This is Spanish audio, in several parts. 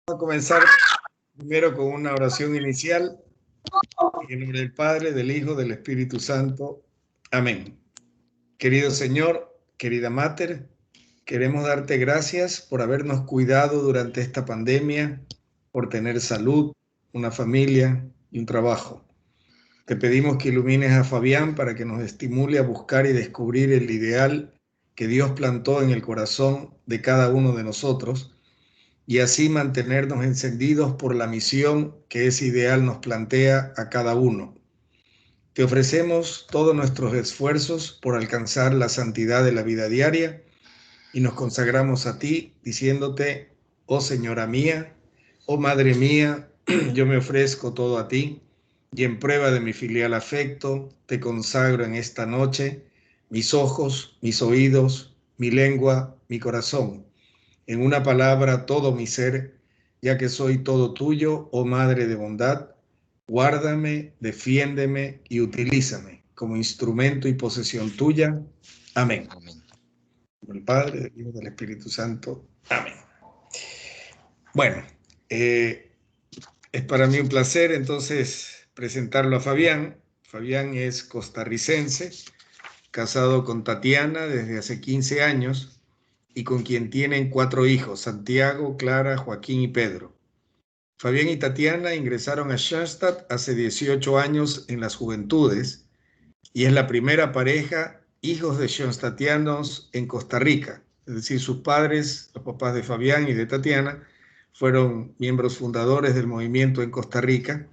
Vamos a comenzar primero con una oración inicial. En el nombre del Padre, del Hijo, del Espíritu Santo. Amén. Querido Señor, querida Mater, queremos darte gracias por habernos cuidado durante esta pandemia, por tener salud, una familia y un trabajo. Te pedimos que ilumines a Fabián para que nos estimule a buscar y descubrir el ideal que Dios plantó en el corazón de cada uno de nosotros, y así mantenernos encendidos por la misión que ese ideal nos plantea a cada uno. Te ofrecemos todos nuestros esfuerzos por alcanzar la santidad de la vida diaria y nos consagramos a ti diciéndote: oh Señora mía, oh Madre mía, yo me ofrezco todo a ti y en prueba de mi filial afecto te consagro en esta noche mis ojos, mis oídos, mi lengua, mi corazón. En una palabra, todo mi ser, ya que soy todo tuyo, oh Madre de bondad, guárdame, defiéndeme y utilízame como instrumento y posesión tuya. Amén. Amén. Del Padre, del Hijo, del Espíritu Santo. Amén. Bueno, es para mí un placer entonces presentarlo a Fabián. Fabián es costarricense, casado con Tatiana desde hace 15 años y con quien tienen 4 hijos: Santiago, Clara, Joaquín y Pedro. Fabián y Tatiana ingresaron a Schoenstatt hace 18 años en las juventudes y es la primera pareja hijos de schoenstattianos en Costa Rica. Es decir, sus padres, los papás de Fabián y de Tatiana, fueron miembros fundadores del movimiento en Costa Rica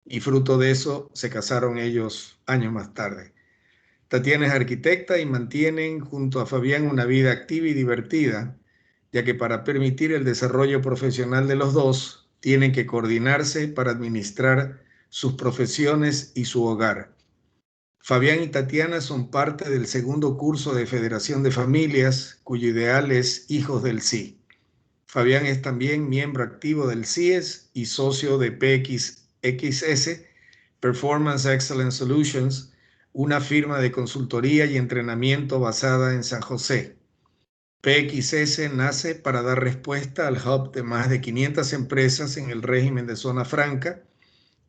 y fruto de eso se casaron ellos años más tarde. Tatiana es arquitecta y mantienen junto a Fabián una vida activa y divertida, ya que para permitir el desarrollo profesional de los dos, tienen que coordinarse para administrar sus profesiones y su hogar. Fabián y Tatiana son parte del segundo curso de Federación de Familias, cuyo ideal es Hijos del Sí. Fabián es también miembro activo del CIES y socio de PXS, Performance Excellence Solutions, una firma de consultoría y entrenamiento basada en San José. PXS nace para dar respuesta al hub de más de 500 empresas en el régimen de zona franca,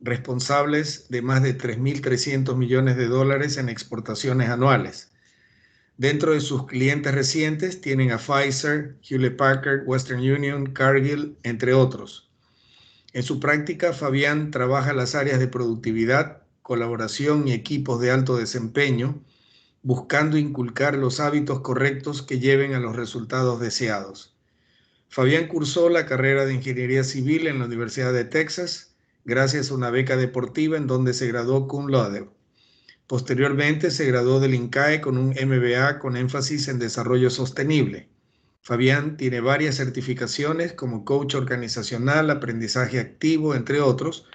responsables de más de 3.300 millones de dólares en exportaciones anuales. Dentro de sus clientes recientes tienen a Pfizer, Hewlett Packard, Western Union, Cargill, entre otros. En su práctica, Fabián trabaja las áreas de productividad, colaboración y equipos de alto desempeño, buscando inculcar los hábitos correctos que lleven a los resultados deseados. Fabián cursó la carrera de Ingeniería Civil en la Universidad de Texas, gracias a una beca deportiva en donde se graduó cum laude. Posteriormente se graduó del INCAE con un MBA con énfasis en desarrollo sostenible. Fabián tiene varias certificaciones como coach organizacional, aprendizaje activo, entre otros,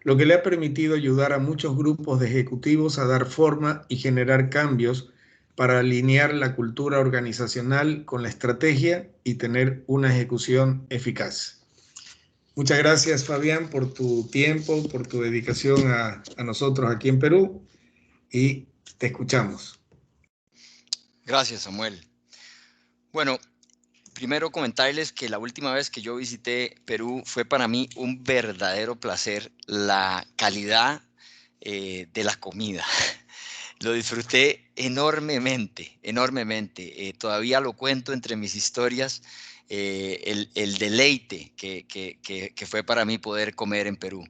lo que le ha permitido ayudar a muchos grupos de ejecutivos a dar forma y generar cambios para alinear la cultura organizacional con la estrategia y tener una ejecución eficaz. Muchas gracias, Fabián, por tu tiempo, por tu dedicación a nosotros aquí en Perú, y te escuchamos. Gracias, Samuel. Bueno, primero comentarles que la última vez que yo visité Perú fue para mí un verdadero placer. La calidad de la comida. Lo disfruté enormemente, enormemente. Todavía lo cuento entre mis historias, el deleite que fue para mí poder comer en Perú.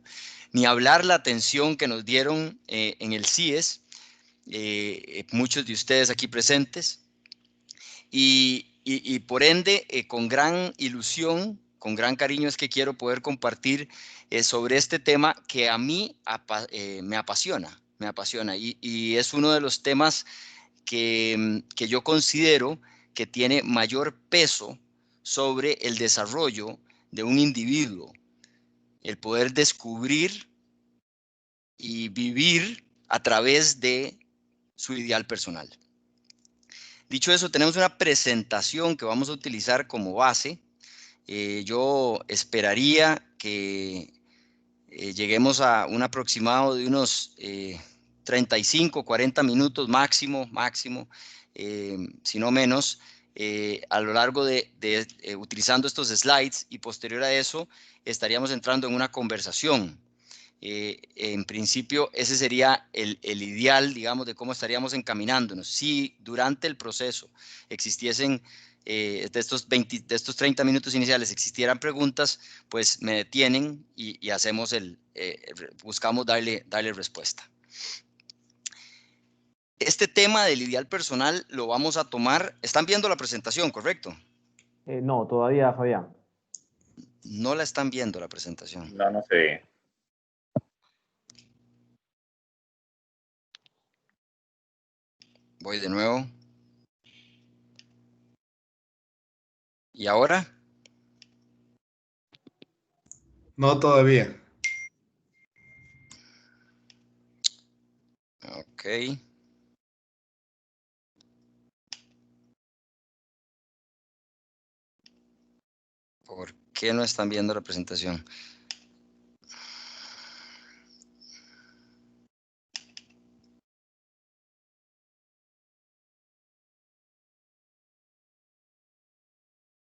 Ni hablar la atención que nos dieron en el CIES, muchos de ustedes aquí presentes, y por ende, con gran ilusión, con gran cariño es que quiero poder compartir sobre este tema que a mí me apasiona, y es uno de los temas que yo considero que tiene mayor peso sobre el desarrollo de un individuo, el poder descubrir y vivir a través de su ideal personal. Dicho eso, tenemos una presentación que vamos a utilizar como base. Yo esperaría que lleguemos a un aproximado de unos 35, 40 minutos máximo, si no menos, a lo largo utilizando estos slides, y posterior a eso estaríamos entrando en una conversación. En principio, ese sería el ideal, digamos, de cómo estaríamos encaminándonos. Si durante el proceso existiesen, de estos 30 minutos iniciales, existieran preguntas, pues me detienen y hacemos buscamos darle respuesta. Este tema del ideal personal lo vamos a tomar. Están viendo la presentación, ¿correcto? No, todavía, Fabián. No la están viendo la presentación. No, no se ve. Voy de nuevo. ¿Y ahora? No todavía. Ok. ¿Por qué no están viendo la presentación?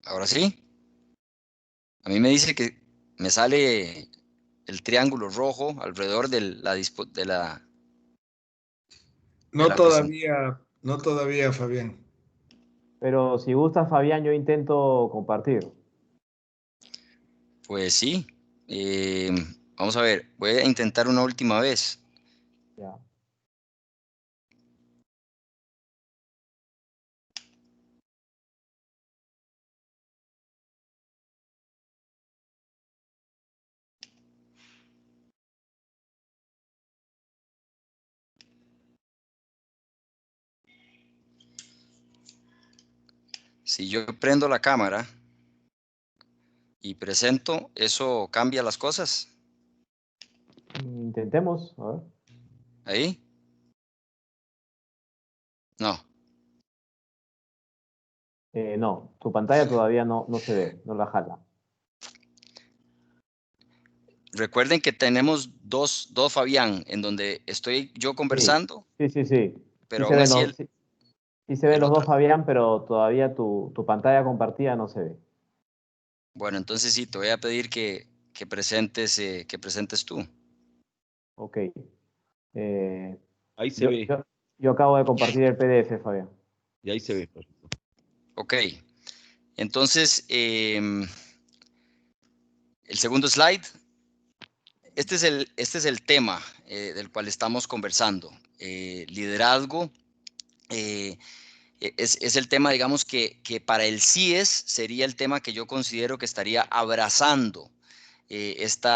¿Ahora sí? A mí me dice que me sale el triángulo rojo alrededor de la No presentación. todavía, Fabián. Pero si gustas, Fabián, yo intento compartir. Pues sí. Vamos a ver, voy a intentar una última vez. Ya. Si yo prendo la cámara y presento, ¿eso cambia las cosas? Intentemos, a ver. ¿Ahí? No. No, tu pantalla todavía no se ve, no la jala. Recuerden que tenemos dos Fabián, en donde estoy yo conversando, Sí. Sí pero aún así sí se ven el los otro. dos, Fabián, pero todavía tu pantalla compartida no se ve. Bueno, entonces sí, te voy a pedir que presentes tú. Ok. Ahí se ve. Yo acabo de compartir el PDF, Fabián. Y ahí se ve. Ok. Entonces, el segundo slide. Este es el tema del cual estamos conversando. Liderazgo es el tema, digamos, que para el CIES sería el tema que yo considero que estaría abrazando este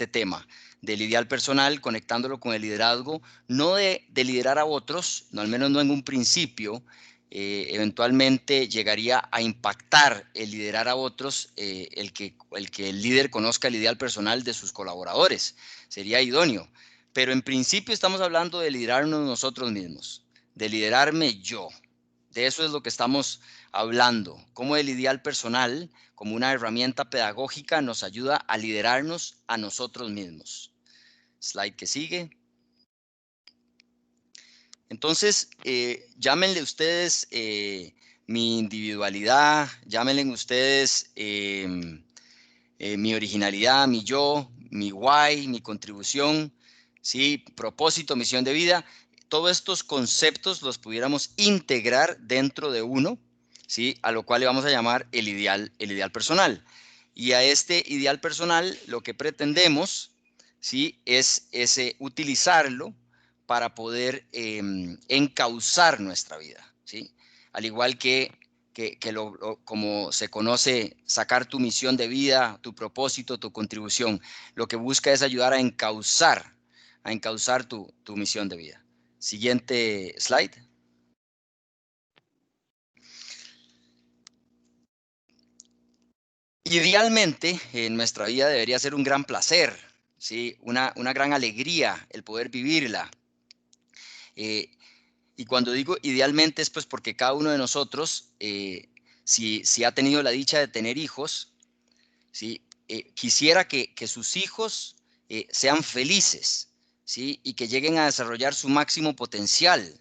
tema del ideal personal, conectándolo con el liderazgo, no de liderar a otros, no, al menos no en un principio. Eventualmente llegaría a impactar el liderar a otros, el que el líder conozca el ideal personal de sus colaboradores, sería idóneo. Pero en principio estamos hablando de liderarnos nosotros mismos, de liderarme yo. De eso es lo que estamos hablando, cómo el ideal personal, como una herramienta pedagógica, nos ayuda a liderarnos a nosotros mismos. Slide que sigue. Entonces, llámenle ustedes mi individualidad, llámenle ustedes mi originalidad, mi yo, mi why, mi contribución, ¿sí? Propósito, misión de vida. Todos estos conceptos los pudiéramos integrar dentro de uno, ¿sí? A lo cual le vamos a llamar el ideal personal. Y a este ideal personal lo que pretendemos, ¿sí? Es utilizarlo para poder encauzar nuestra vida, ¿sí? Al igual que como se conoce, sacar tu misión de vida, tu propósito, tu contribución. Lo que busca es ayudar a encauzar tu misión de vida. Siguiente slide. Idealmente, en nuestra vida debería ser un gran placer, ¿sí? Una gran alegría el poder vivirla. Y cuando digo idealmente es pues porque cada uno de nosotros, si ha tenido la dicha de tener hijos, ¿sí? Quisiera que sus hijos sean felices, ¿sí? Y que lleguen a desarrollar su máximo potencial,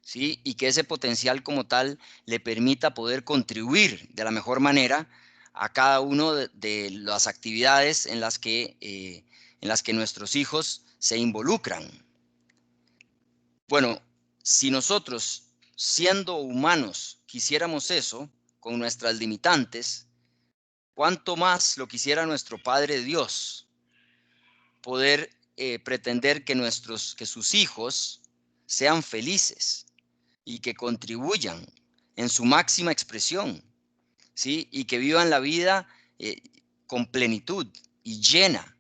¿sí? Y que ese potencial como tal le permita poder contribuir de la mejor manera a cada una de las actividades en las que nuestros hijos se involucran. Bueno, si nosotros, siendo humanos, quisiéramos eso con nuestras limitantes, ¿cuánto más lo quisiera nuestro Padre Dios? Poder pretender que sus hijos sean felices y que contribuyan en su máxima expresión, ¿sí? Y que vivan la vida con plenitud y llena.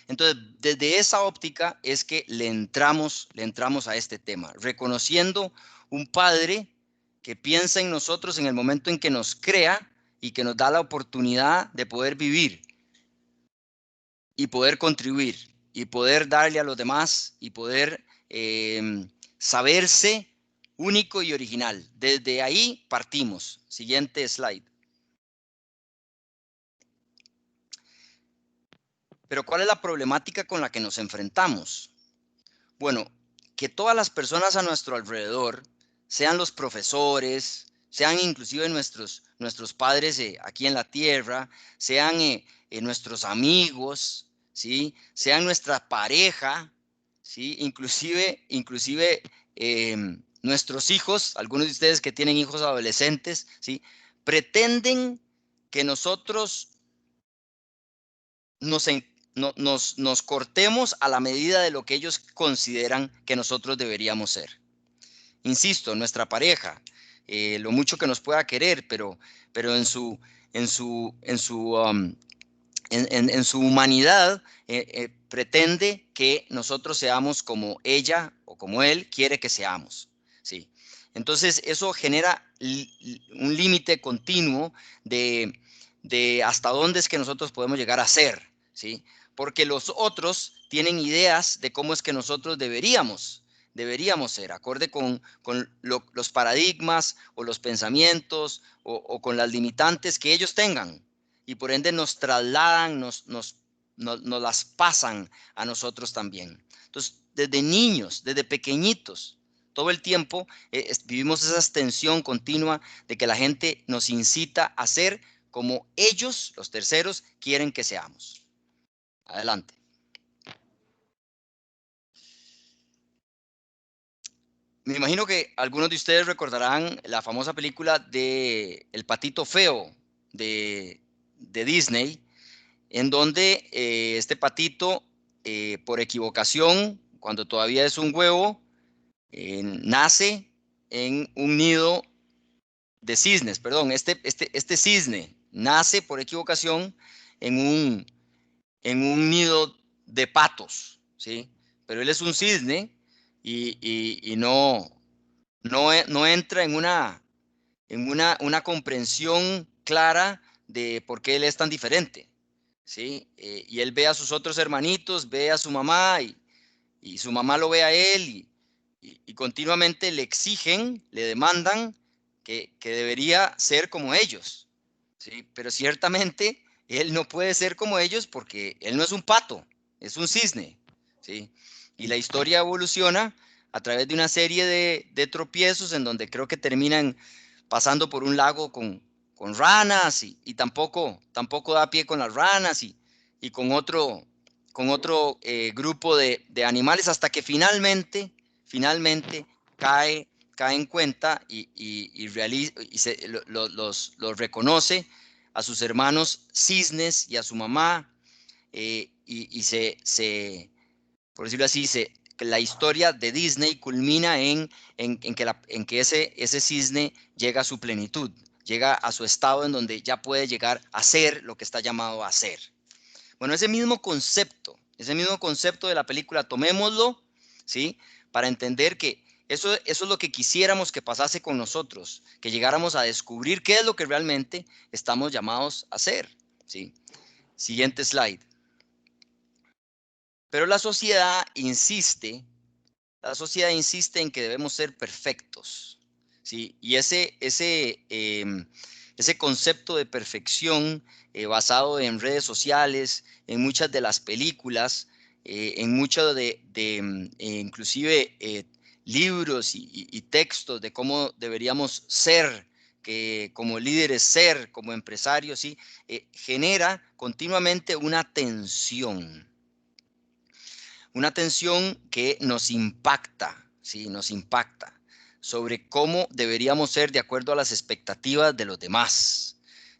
Entonces, desde esa óptica es que le entramos a este tema, reconociendo un Padre que piensa en nosotros en el momento en que nos crea y que nos da la oportunidad de poder vivir y poder contribuir y poder darle a los demás y poder saberse único y original. Desde ahí partimos. Siguiente slide. Pero ¿cuál es la problemática con la que nos enfrentamos? Bueno, que todas las personas a nuestro alrededor, sean los profesores, sean inclusive nuestros padres aquí en la tierra, sean nuestros amigos, ¿sí? Sean nuestra pareja, ¿sí? Inclusive nuestros hijos, algunos de ustedes que tienen hijos adolescentes, ¿sí? Pretenden que nosotros nos cortemos a la medida de lo que ellos consideran que nosotros deberíamos ser. Insisto, nuestra pareja, lo mucho que nos pueda querer, pero en su humanidad pretende que nosotros seamos como ella o como él quiere que seamos, ¿sí? Entonces eso genera un límite continuo de hasta dónde es que nosotros podemos llegar a ser, ¿sí? Porque los otros tienen ideas de cómo es que nosotros deberíamos ser, acorde con los paradigmas o los pensamientos o con las limitantes que ellos tengan. Y por ende nos trasladan, nos las pasan a nosotros también. Entonces, desde niños, desde pequeñitos, todo el tiempo vivimos esa tensión continua de que la gente nos incita a ser como ellos, los terceros, quieren que seamos. Adelante. Me imagino que algunos de ustedes recordarán la famosa película de El Patito Feo de Disney, en donde este patito, por equivocación, cuando todavía es un huevo, nace en un nido de cisnes, perdón, este cisne nace por equivocación en un nido de patos, ¿sí? Pero él es un cisne y no entra en una comprensión clara de por qué él es tan diferente, ¿sí? Y él ve a sus otros hermanitos, ve a su mamá y su mamá lo ve a él y continuamente le exigen, le demandan que debería ser como ellos, ¿sí? Pero ciertamente él no puede ser como ellos porque él no es un pato, es un cisne, ¿sí? Y la historia evoluciona a través de una serie de tropiezos en donde creo que terminan pasando por un lago con ranas y tampoco da pie con las ranas y con otro grupo de animales hasta que finalmente cae en cuenta y los reconoce a sus hermanos cisnes y a su mamá por decirlo así, la historia de Disney culmina en que ese cisne llega a su plenitud, llega a su estado en donde ya puede llegar a ser lo que está llamado a ser. Bueno, ese mismo concepto de la película, tomémoslo, ¿sí? Para entender que eso es lo que quisiéramos que pasase con nosotros, que llegáramos a descubrir qué es lo que realmente estamos llamados a hacer, ¿sí? Siguiente slide. Pero la sociedad insiste en que debemos ser perfectos, ¿sí? Y ese concepto de perfección basado en redes sociales, en muchas de las películas, en mucho inclusive libros y textos de cómo deberíamos ser, que como líderes ser, como empresarios, ¿sí? Genera continuamente una tensión que nos impacta, ¿sí? Nos impacta sobre cómo deberíamos ser de acuerdo a las expectativas de los demás,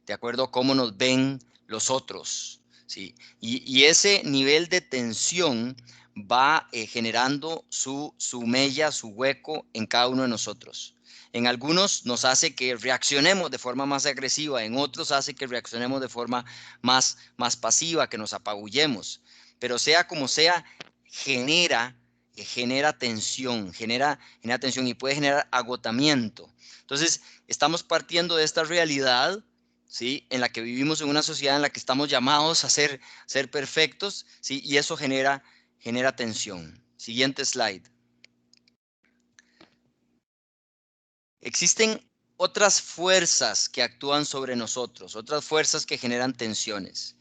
de acuerdo a cómo nos ven los otros, ¿sí? Y ese nivel de tensión va generando su mella, su hueco en cada uno de nosotros. En algunos nos hace que reaccionemos de forma más agresiva, en otros hace que reaccionemos de forma más pasiva, que nos apabullemos. Pero sea como sea, genera tensión, genera tensión y puede generar agotamiento. Entonces, estamos partiendo de esta realidad, ¿sí? En la que vivimos en una sociedad en la que estamos llamados a ser perfectos, ¿sí? Y eso genera tensión. Siguiente slide. Existen otras fuerzas que actúan sobre nosotros, otras fuerzas que generan tensiones.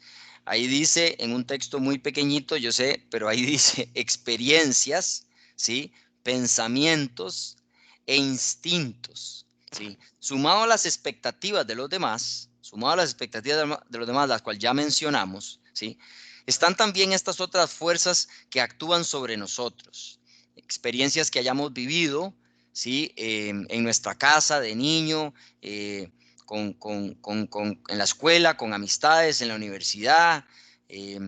Ahí dice, en un texto muy pequeñito, yo sé, pero ahí dice experiencias, ¿sí? Pensamientos e instintos, ¿sí? Sumado a las expectativas de los demás, las cuales ya mencionamos, ¿sí? Están también estas otras fuerzas que actúan sobre nosotros. Experiencias que hayamos vivido, ¿sí? En nuestra casa de niño, en la escuela, con amistades, en la universidad, eh,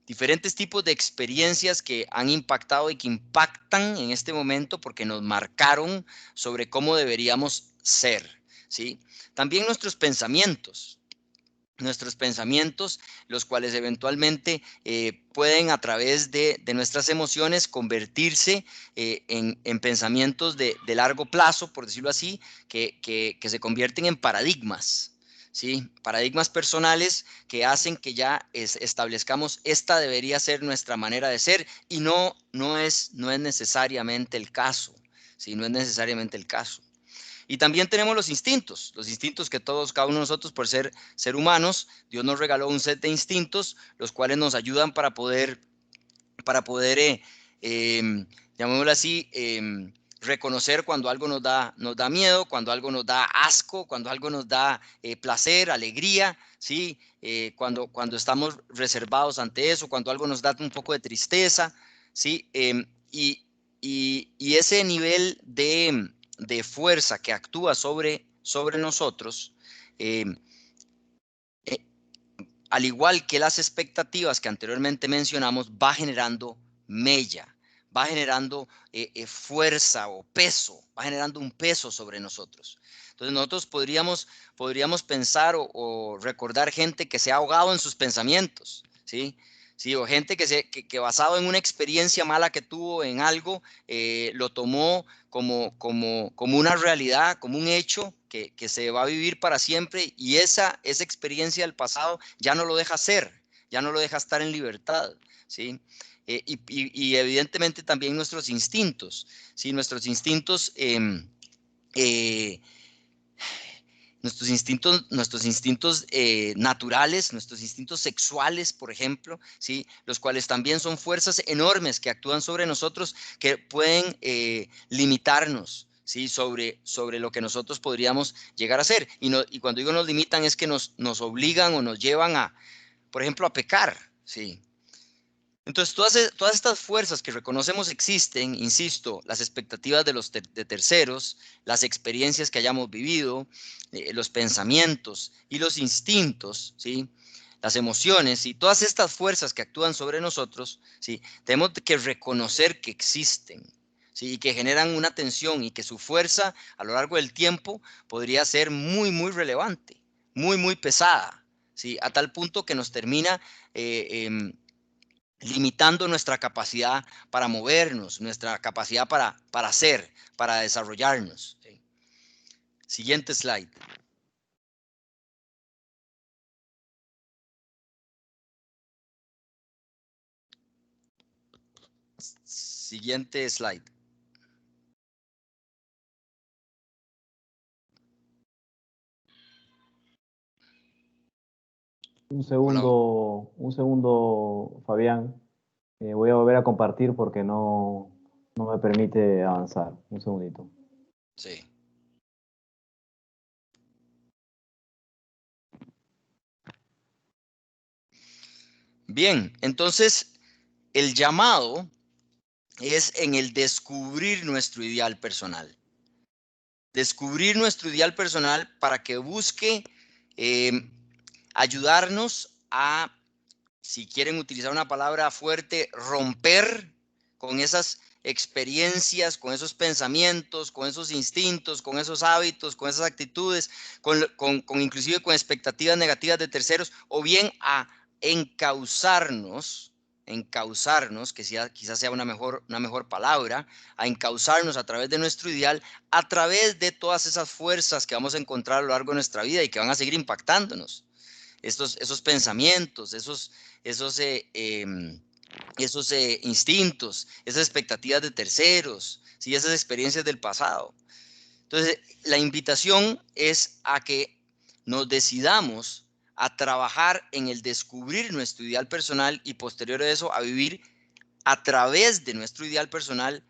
diferentes tipos de experiencias que han impactado y que impactan en este momento porque nos marcaron sobre cómo deberíamos ser, ¿sí? También nuestros pensamientos, los cuales eventualmente pueden a través de nuestras emociones convertirse en pensamientos de largo plazo, por decirlo así, que se convierten en paradigmas, ¿sí? Paradigmas personales que hacen que ya establezcamos esta debería ser nuestra manera de ser y no es necesariamente el caso, ¿sí? No es necesariamente el caso. Y también tenemos los instintos que todos, cada uno de nosotros, por ser humanos, Dios nos regaló un set de instintos, los cuales nos ayudan para poder llamémoslo así, reconocer cuando algo nos da miedo, cuando algo nos da asco, cuando algo nos da placer, alegría, ¿sí? Cuando estamos reservados ante eso, cuando algo nos da un poco de tristeza, ¿sí? Y ese nivel de fuerza que actúa sobre nosotros, eh, eh, al igual que las expectativas que anteriormente mencionamos, va generando mella, va generando fuerza o peso, va generando un peso sobre nosotros. Entonces nosotros podríamos pensar o recordar gente que se ha ahogado en sus pensamientos, ¿sí? Sí, o gente que basado en una experiencia mala que tuvo en algo, lo tomó como una realidad, como un hecho que se va a vivir para siempre, y esa experiencia del pasado ya no lo deja ser, ya no lo deja estar en libertad, ¿sí? Y evidentemente también nuestros instintos, ¿sí? Nuestros instintos naturales, nuestros instintos sexuales, por ejemplo, ¿sí? Los cuales también son fuerzas enormes que actúan sobre nosotros, que pueden limitarnos, ¿sí? sobre lo que nosotros podríamos llegar a hacer. Y cuando digo nos limitan es que nos obligan o nos llevan a, por ejemplo, a pecar, ¿sí? Entonces, todas estas fuerzas que reconocemos existen, insisto, las expectativas de terceros, las experiencias que hayamos vivido, los pensamientos y los instintos, ¿sí? Las emociones y todas estas fuerzas que actúan sobre nosotros, ¿sí? Tenemos que reconocer que existen, ¿sí? Y que generan una tensión y que su fuerza a lo largo del tiempo podría ser muy, muy relevante, muy, muy pesada, ¿sí? A tal punto que nos termina limitando nuestra capacidad para movernos, nuestra capacidad para hacer, para desarrollarnos. ¿Sí? Siguiente slide. Siguiente slide. Un Hola. segundo, Fabián. Voy a volver a compartir porque no No me permite avanzar. Un segundito. Sí. Bien, entonces el llamado es en el descubrir nuestro ideal personal. Descubrir nuestro ideal personal para que busque ayudarnos a, si quieren utilizar una palabra fuerte, romper con esas experiencias, con esos pensamientos, con esos instintos, con esos hábitos, con esas actitudes, inclusive con expectativas negativas de terceros, o bien a encauzarnos, que quizás sea una mejor palabra, a encauzarnos a través de nuestro ideal, a través de todas esas fuerzas que vamos a encontrar a lo largo de nuestra vida y que van a seguir impactándonos. Esos pensamientos, esos instintos, esas expectativas de terceros, ¿sí? Esas experiencias del pasado. Entonces, la invitación es a que nos decidamos a trabajar en el descubrir nuestro ideal personal y posterior a eso a vivir a través de nuestro ideal personal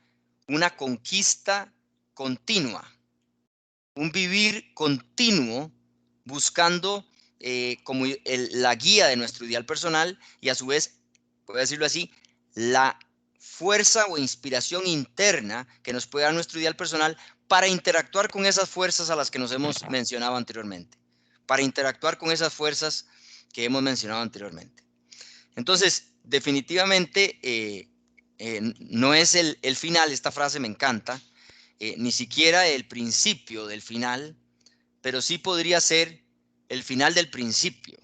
una conquista continua, un vivir continuo buscando como la guía de nuestro ideal personal y a su vez, puedo decirlo así, la fuerza o inspiración interna que nos puede dar nuestro ideal personal para interactuar con esas fuerzas a las que nos hemos mencionado anteriormente, para interactuar con esas fuerzas que hemos mencionado anteriormente. Entonces, definitivamente no es el final, esta frase me encanta, ni siquiera el principio del final, pero sí podría ser el final del principio.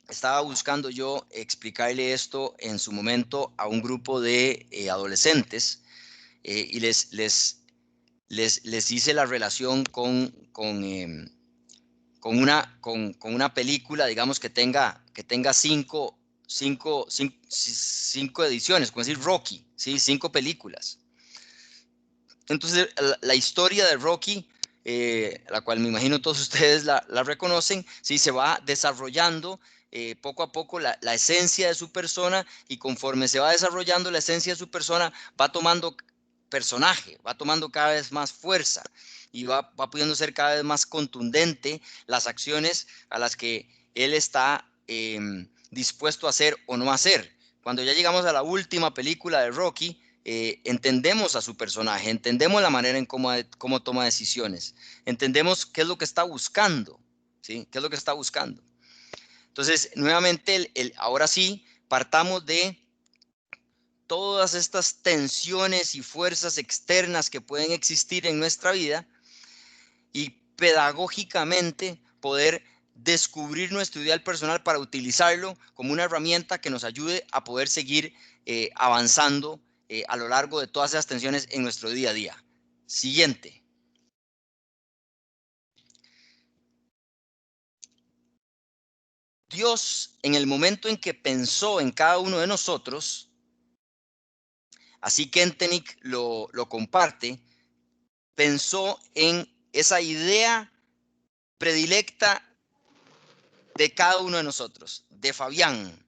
Estaba buscando yo explicarle esto en su momento a un grupo de adolescentes y les hice la relación con una película, digamos, que tenga cinco ediciones, como decir Rocky, ¿sí? 5 películas. Entonces, la historia de Rocky, la cual me imagino todos ustedes la reconocen, sí, se va desarrollando poco a poco la esencia de su persona y conforme se va desarrollando la esencia de su persona, va tomando personaje, va tomando cada vez más fuerza y va pudiendo ser cada vez más contundente las acciones a las que él está dispuesto a hacer o no hacer. Cuando ya llegamos a la última película de Rocky, entendemos a su personaje, entendemos la manera en cómo toma decisiones, entendemos qué es lo que está buscando, ¿sí? ¿Qué es lo que está buscando? Entonces, nuevamente, ahora sí, partamos de todas estas tensiones y fuerzas externas que pueden existir en nuestra vida y pedagógicamente poder descubrir nuestro ideal personal para utilizarlo como una herramienta que nos ayude a poder seguir avanzando a lo largo de todas esas tensiones en nuestro día a día. Siguiente. Dios, en el momento en que pensó en cada uno de nosotros, así Kentenich lo comparte, pensó en esa idea predilecta de cada uno de nosotros, de Fabián,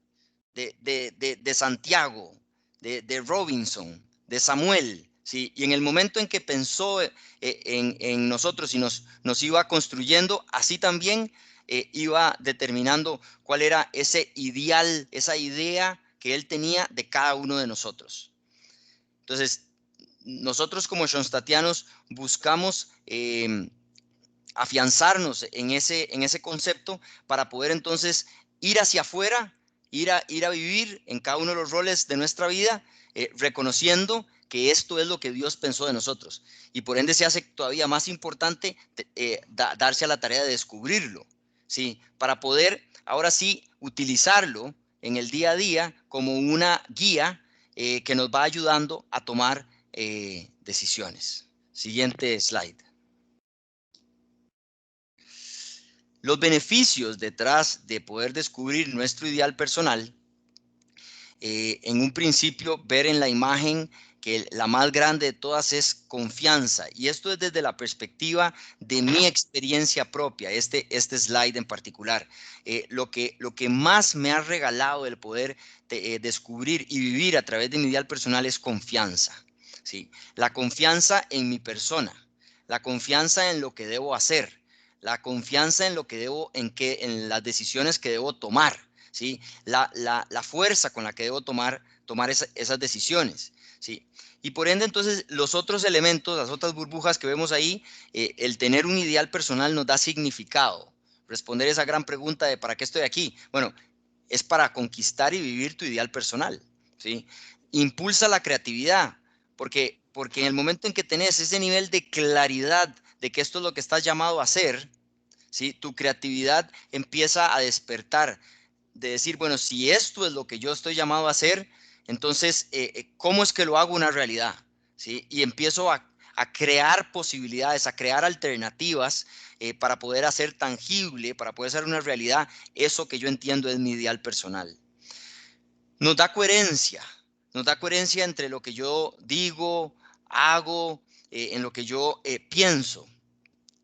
de Santiago, de Robinson, de Samuel, ¿sí? Y en el momento en que pensó en nosotros y nos iba construyendo, así también iba determinando cuál era ese ideal, esa idea que él tenía de cada uno de nosotros. Entonces, nosotros como schoenstattianos buscamos afianzarnos en ese concepto para poder entonces ir hacia afuera, ir a vivir en cada uno de los roles de nuestra vida, reconociendo que esto es lo que Dios pensó de nosotros. Y por ende se hace todavía más importante darse a la tarea de descubrirlo, ¿sí? Para poder ahora sí utilizarlo en el día a día como una guía que nos va ayudando a tomar decisiones. Siguiente slide. Los beneficios detrás de poder descubrir nuestro ideal personal, en un principio ver en la imagen que la más grande de todas es confianza. Y esto es desde la perspectiva de mi experiencia propia, este slide en particular. Lo que más me ha regalado el poder descubrir y vivir a través de mi ideal personal es confianza. ¿sí? La confianza en mi persona, la confianza en lo que debo hacer, la confianza en lo que debo, en las decisiones que debo tomar, ¿sí? La fuerza con la que debo tomar esas decisiones, ¿sí? Y por ende, entonces, los otros elementos, las otras burbujas que vemos ahí, el tener un ideal personal nos da significado. Responder esa gran pregunta de ¿para qué estoy aquí? Bueno, es para conquistar y vivir tu ideal personal, ¿sí? Impulsa la creatividad, porque en el momento en que tenés ese nivel de claridad de que esto es lo que estás llamado a hacer, ¿sí? Tu creatividad empieza a despertar, de decir, bueno, si esto es lo que yo estoy llamado a hacer, entonces, ¿cómo es que lo hago una realidad? ¿Sí? Y empiezo a crear posibilidades, a crear alternativas para poder hacer tangible, para poder hacer una realidad, eso que yo entiendo es mi ideal personal. Nos da coherencia entre lo que yo digo, hago, en lo que yo pienso.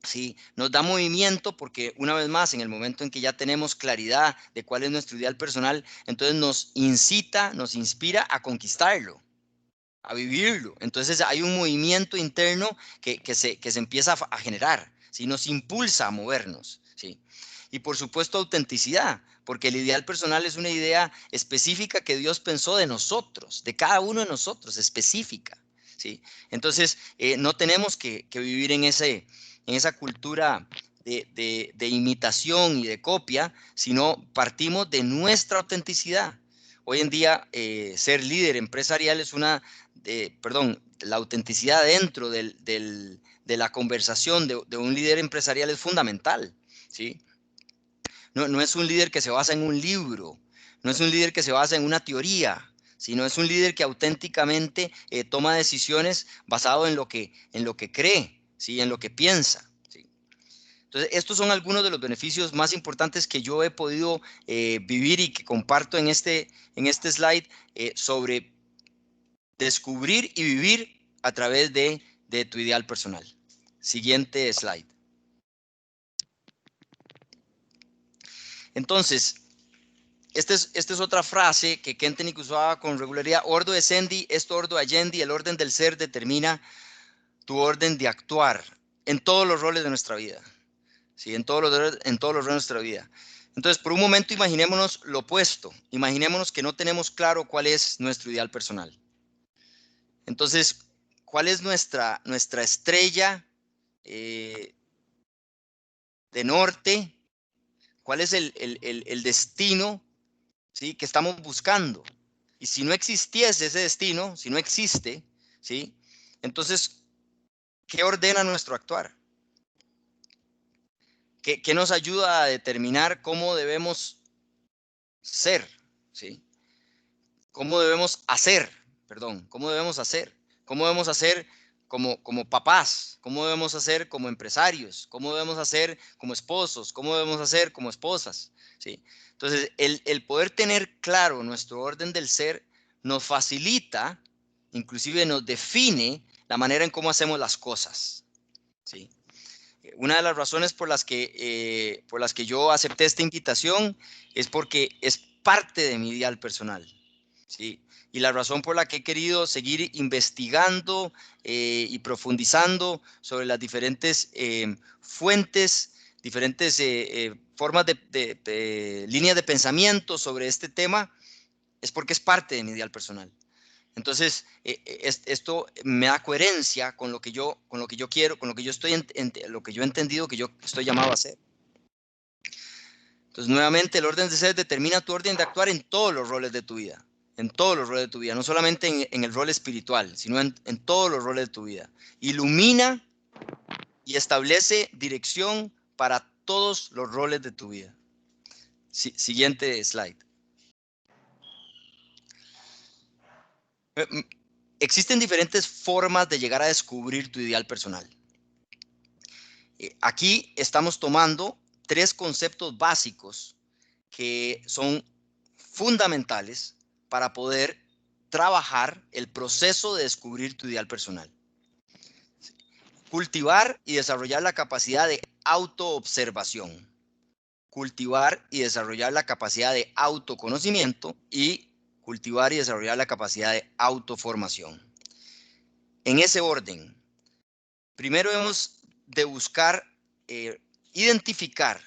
Sí, nos da movimiento porque una vez más, en el momento en que ya tenemos claridad de cuál es nuestro ideal personal, entonces nos incita, nos inspira a conquistarlo, a vivirlo. Entonces hay un movimiento interno que se empieza a generar, ¿sí? Nos impulsa a movernos, ¿sí? Y por supuesto autenticidad, porque el ideal personal es una idea específica que Dios pensó de nosotros, de cada uno de nosotros, específica, ¿sí? Entonces no tenemos que vivir en esa cultura de imitación y de copia, sino partimos de nuestra autenticidad. Hoy en día, ser líder empresarial es la autenticidad dentro de la conversación de un líder empresarial es fundamental, ¿sí? No es un líder que se basa en un libro, no es un líder que se basa en una teoría, sino es un líder que auténticamente toma decisiones basado en lo que cree, ¿sí? En lo que piensa, ¿sí? Entonces, estos son algunos de los beneficios más importantes que yo he podido vivir y que comparto en este slide sobre descubrir y vivir a través de tu ideal personal. Siguiente slide. Entonces, esta es otra frase que Kentenich usaba con regularidad. Ordo essendi est ordo agendi. El orden del ser determina tu orden de actuar en todos los roles de nuestra vida. ¿Sí? En todos los roles de nuestra vida. Entonces, por un momento imaginémonos lo opuesto. Imaginémonos que no tenemos claro cuál es nuestro ideal personal. Entonces, ¿cuál es nuestra estrella de norte? ¿Cuál es el destino, ¿sí? Que estamos buscando? Y si no existiese ese destino, si no existe, ¿sí? Entonces, ¿qué ordena nuestro actuar? ¿Qué nos ayuda a determinar cómo debemos ser? ¿Sí? ¿Cómo debemos hacer? Perdón, ¿cómo debemos hacer? ¿Cómo debemos hacer como papás? ¿Cómo debemos hacer como empresarios? ¿Cómo debemos hacer como esposos? ¿Cómo debemos hacer como esposas? ¿Sí? Entonces, el poder tener claro nuestro orden del ser nos facilita, inclusive nos define la manera en cómo hacemos las cosas, ¿sí? Una de las razones por las que yo acepté esta invitación es porque es parte de mi ideal personal, ¿sí? Y la razón por la que he querido seguir investigando y profundizando sobre las diferentes fuentes, diferentes formas de líneas de pensamiento sobre este tema, es porque es parte de mi ideal personal. Entonces, esto me da coherencia con lo que yo quiero, con lo que yo lo que yo he entendido que yo estoy llamado a hacer. Entonces, nuevamente, el orden de ser determina tu orden de actuar en todos los roles de tu vida. En todos los roles de tu vida, no solamente en el rol espiritual, sino en todos los roles de tu vida. Ilumina y establece dirección para todos los roles de tu vida. Siguiente slide. Existen diferentes formas de llegar a descubrir tu ideal personal. Aquí estamos tomando 3 conceptos básicos que son fundamentales para poder trabajar el proceso de descubrir tu ideal personal. Cultivar y desarrollar la capacidad de autoobservación. Cultivar y desarrollar la capacidad de autoconocimiento y cultivar y desarrollar la capacidad de autoformación. en ese orden. Primero hemos de buscar identificar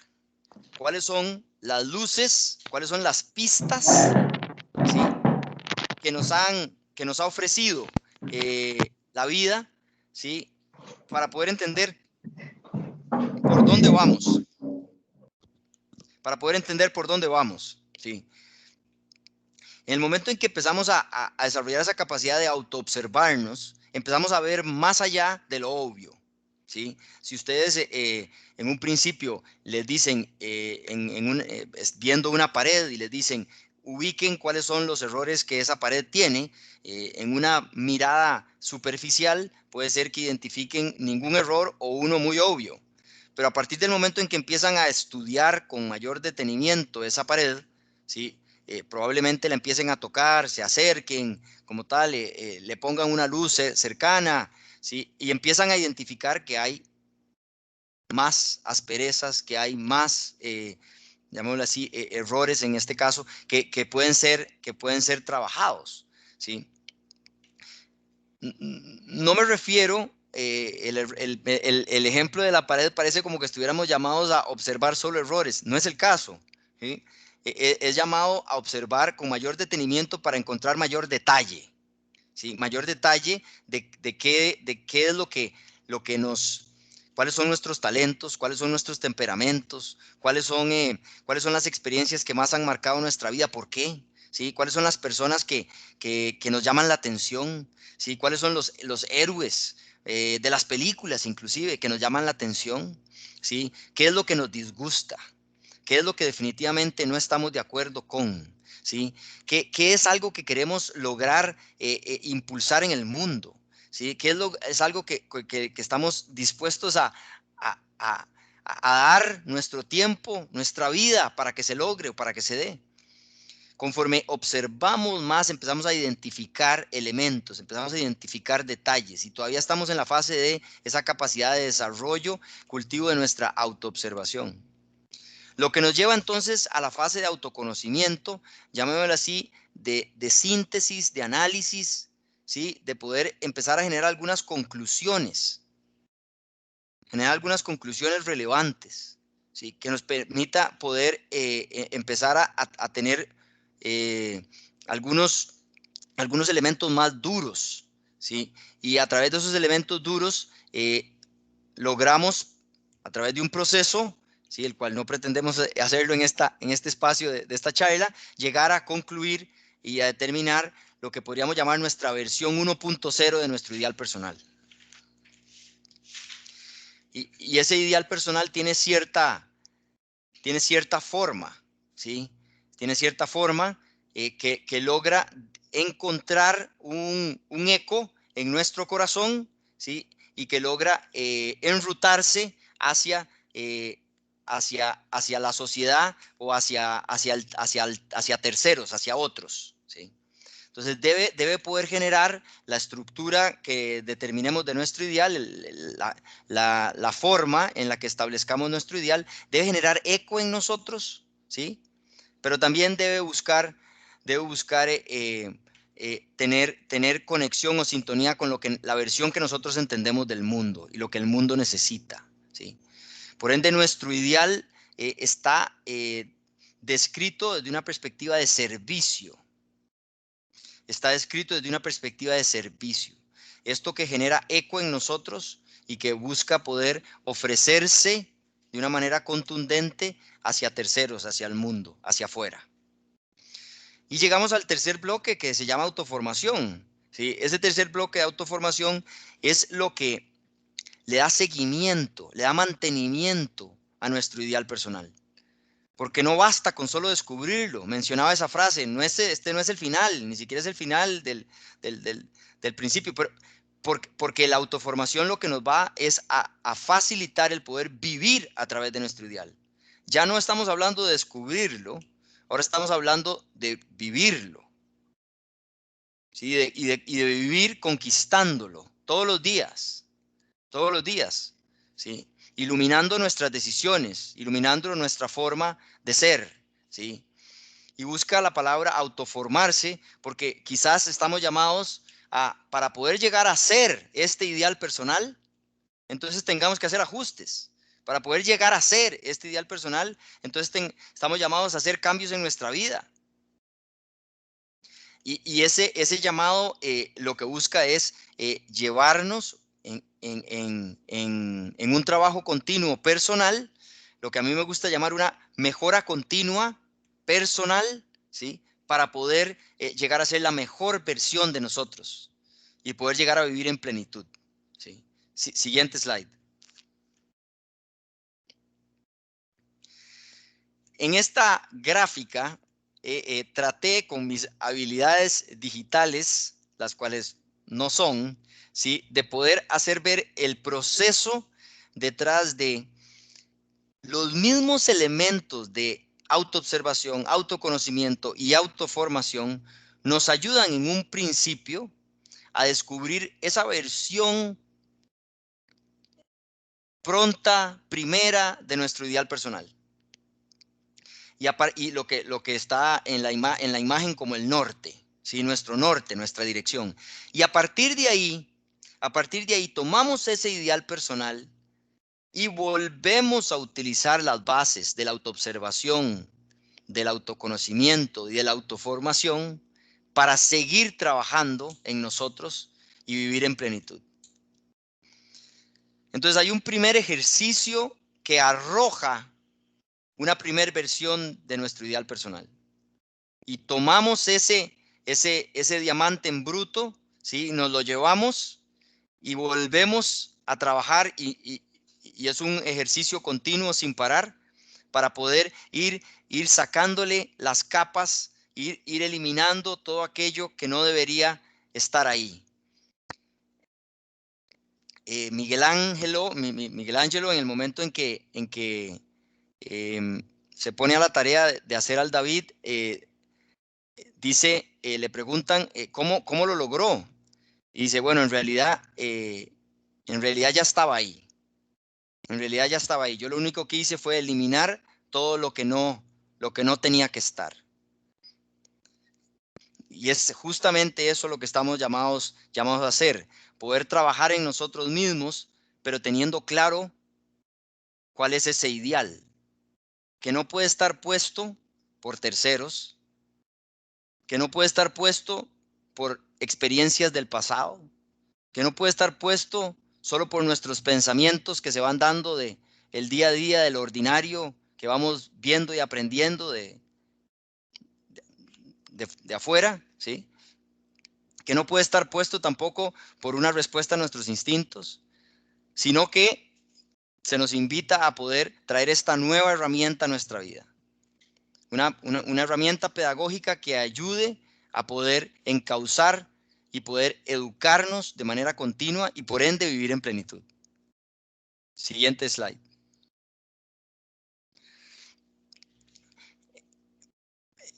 cuáles son las luces, cuáles son las pistas, ¿sí?, que nos ha ofrecido la vida, ¿sí?, para poder entender por dónde vamos. Para poder entender por dónde vamos, ¿sí? En el momento en que empezamos a desarrollar esa capacidad de autoobservarnos, empezamos a ver más allá de lo obvio, ¿sí? Si ustedes en un principio les dicen, viendo una pared y les dicen, ubiquen cuáles son los errores que esa pared tiene, en una mirada superficial puede ser que identifiquen ningún error o uno muy obvio. Pero a partir del momento en que empiezan a estudiar con mayor detenimiento esa pared, ¿sí?, probablemente la empiecen a tocar, se acerquen como tal, le pongan una luz cercana, ¿sí?, y empiezan a identificar que hay más asperezas, que hay más, llamémoslo así, errores en este caso, que pueden ser trabajados, ¿sí? No me refiero, el ejemplo de la pared parece como que estuviéramos llamados a observar solo errores. No es el caso, ¿sí? Es llamado a observar con mayor detenimiento para encontrar mayor detalle, ¿sí? Mayor detalle de qué es lo que cuáles son nuestros talentos, cuáles son nuestros temperamentos, cuáles son las experiencias que más han marcado nuestra vida, por qué, ¿sí? Cuáles son las personas que nos llaman la atención, ¿sí? Cuáles son los héroes de las películas inclusive que nos llaman la atención, ¿sí? ¿Qué es lo que nos disgusta? ¿Qué es lo que definitivamente no estamos de acuerdo con? ¿Sí? ¿Qué es algo que queremos lograr impulsar en el mundo? ¿Sí? ¿Qué es algo que estamos dispuestos a dar nuestro tiempo, nuestra vida para que se logre o para que se dé? Conforme observamos más, empezamos a identificar elementos, empezamos a identificar detalles y todavía estamos en la fase de esa capacidad de desarrollo, cultivo de nuestra autoobservación. Lo que nos lleva entonces a la fase de autoconocimiento, llamémoslo así, de síntesis, de análisis, ¿sí? De poder empezar a generar algunas conclusiones relevantes, ¿sí? Que nos permita poder empezar a tener algunos elementos más duros, ¿sí? Y a través de esos elementos duros logramos, a través de un proceso, ¿sí?, el cual no pretendemos hacerlo en este espacio de esta charla, llegar a concluir y a determinar lo que podríamos llamar nuestra versión 1.0 de nuestro ideal personal. Y ese ideal personal tiene cierta forma, ¿sí? Tiene cierta forma que logra encontrar un eco en nuestro corazón, ¿sí? Y que logra enrutarse hacia la sociedad o hacia terceros, hacia otros, ¿sí? Entonces debe poder generar la estructura que determinemos de nuestro ideal, la forma en la que establezcamos nuestro ideal, debe generar eco en nosotros, ¿sí? Pero también debe buscar tener conexión o sintonía con la versión que nosotros entendemos del mundo y lo que el mundo necesita, ¿sí? Por ende, nuestro ideal está descrito desde una perspectiva de servicio. Está descrito desde una perspectiva de servicio. Esto que genera eco en nosotros y que busca poder ofrecerse de una manera contundente hacia terceros, hacia el mundo, hacia afuera. Y llegamos al tercer bloque que se llama autoformación, ¿sí? Ese tercer bloque de autoformación es lo que le da seguimiento, le da mantenimiento a nuestro ideal personal. Porque no basta con solo descubrirlo. Mencionaba esa frase, este no es el final, ni siquiera es el final del principio, pero porque la autoformación lo que nos va es a facilitar el poder vivir a través de nuestro ideal. Ya no estamos hablando de descubrirlo, ahora estamos hablando de vivirlo, ¿sí? Y de vivir conquistándolo todos los días, ¿sí? Iluminando nuestras decisiones, iluminando nuestra forma de ser, ¿sí? Y busca la palabra autoformarse porque quizás estamos llamados para poder llegar a ser este ideal personal, entonces tengamos que hacer ajustes. Para poder llegar a ser este ideal personal, entonces estamos llamados a hacer cambios en nuestra vida. Y ese llamado lo que busca es llevarnos en un trabajo continuo personal, lo que a mí me gusta llamar una mejora continua personal, ¿sí? Para poder llegar a ser la mejor versión de nosotros y poder llegar a vivir en plenitud, ¿sí? Siguiente slide. En esta gráfica traté con mis habilidades digitales, las cuales no son, ¿sí? De poder hacer ver el proceso detrás de los mismos elementos de autoobservación, autoconocimiento y autoformación nos ayudan en un principio a descubrir esa versión pronta, primera de nuestro ideal personal. Y lo que está en la imagen como el norte, ¿sí? Nuestro norte, nuestra dirección. Y a partir de ahí tomamos ese ideal personal y volvemos a utilizar las bases de la autoobservación, del autoconocimiento y de la autoformación para seguir trabajando en nosotros y vivir en plenitud. Entonces hay un primer ejercicio que arroja una primera versión de nuestro ideal personal. Y tomamos ese diamante en bruto, ¿sí? Nos lo llevamos y volvemos a trabajar y es un ejercicio continuo sin parar para poder ir sacándole las capas, ir eliminando todo aquello que no debería estar ahí. Miguel Ángelo, en el momento en que se pone a la tarea de hacer al David, dice, le preguntan ¿cómo lo logró? Y dice, bueno, en realidad ya estaba ahí. En realidad ya estaba ahí. Yo lo único que hice fue eliminar todo lo que no tenía que estar. Y es justamente eso lo que estamos llamados a hacer. Poder trabajar en nosotros mismos, pero teniendo claro cuál es ese ideal. Que no puede estar puesto por terceros. Que no puede estar puesto por experiencias del pasado. Que no puede estar puesto solo por nuestros pensamientos que se van dando de el día a día, del ordinario, que vamos viendo y aprendiendo de afuera, ¿sí? Que no puede estar puesto tampoco por una respuesta a nuestros instintos, sino que se nos invita a poder traer esta nueva herramienta a nuestra vida. Una herramienta pedagógica que ayude a poder encauzar y poder educarnos de manera continua y por ende vivir en plenitud. Siguiente slide.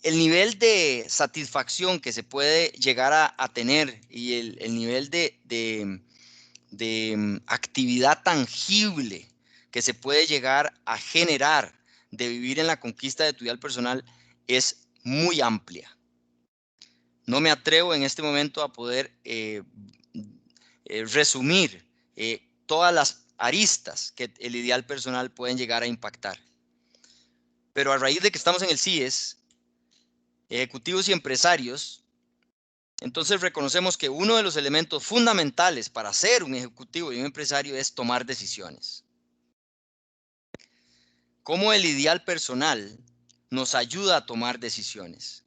El nivel de satisfacción que se puede llegar a tener y el nivel de actividad tangible que se puede llegar a generar de vivir en la conquista de tu ideal personal es muy amplia. No me atrevo en este momento a poder resumir todas las aristas que el ideal personal pueden llegar a impactar. Pero a raíz de que estamos en el CIES, ejecutivos y empresarios, entonces reconocemos que uno de los elementos fundamentales para ser un ejecutivo y un empresario es tomar decisiones. ¿Cómo el ideal personal nos ayuda a tomar decisiones?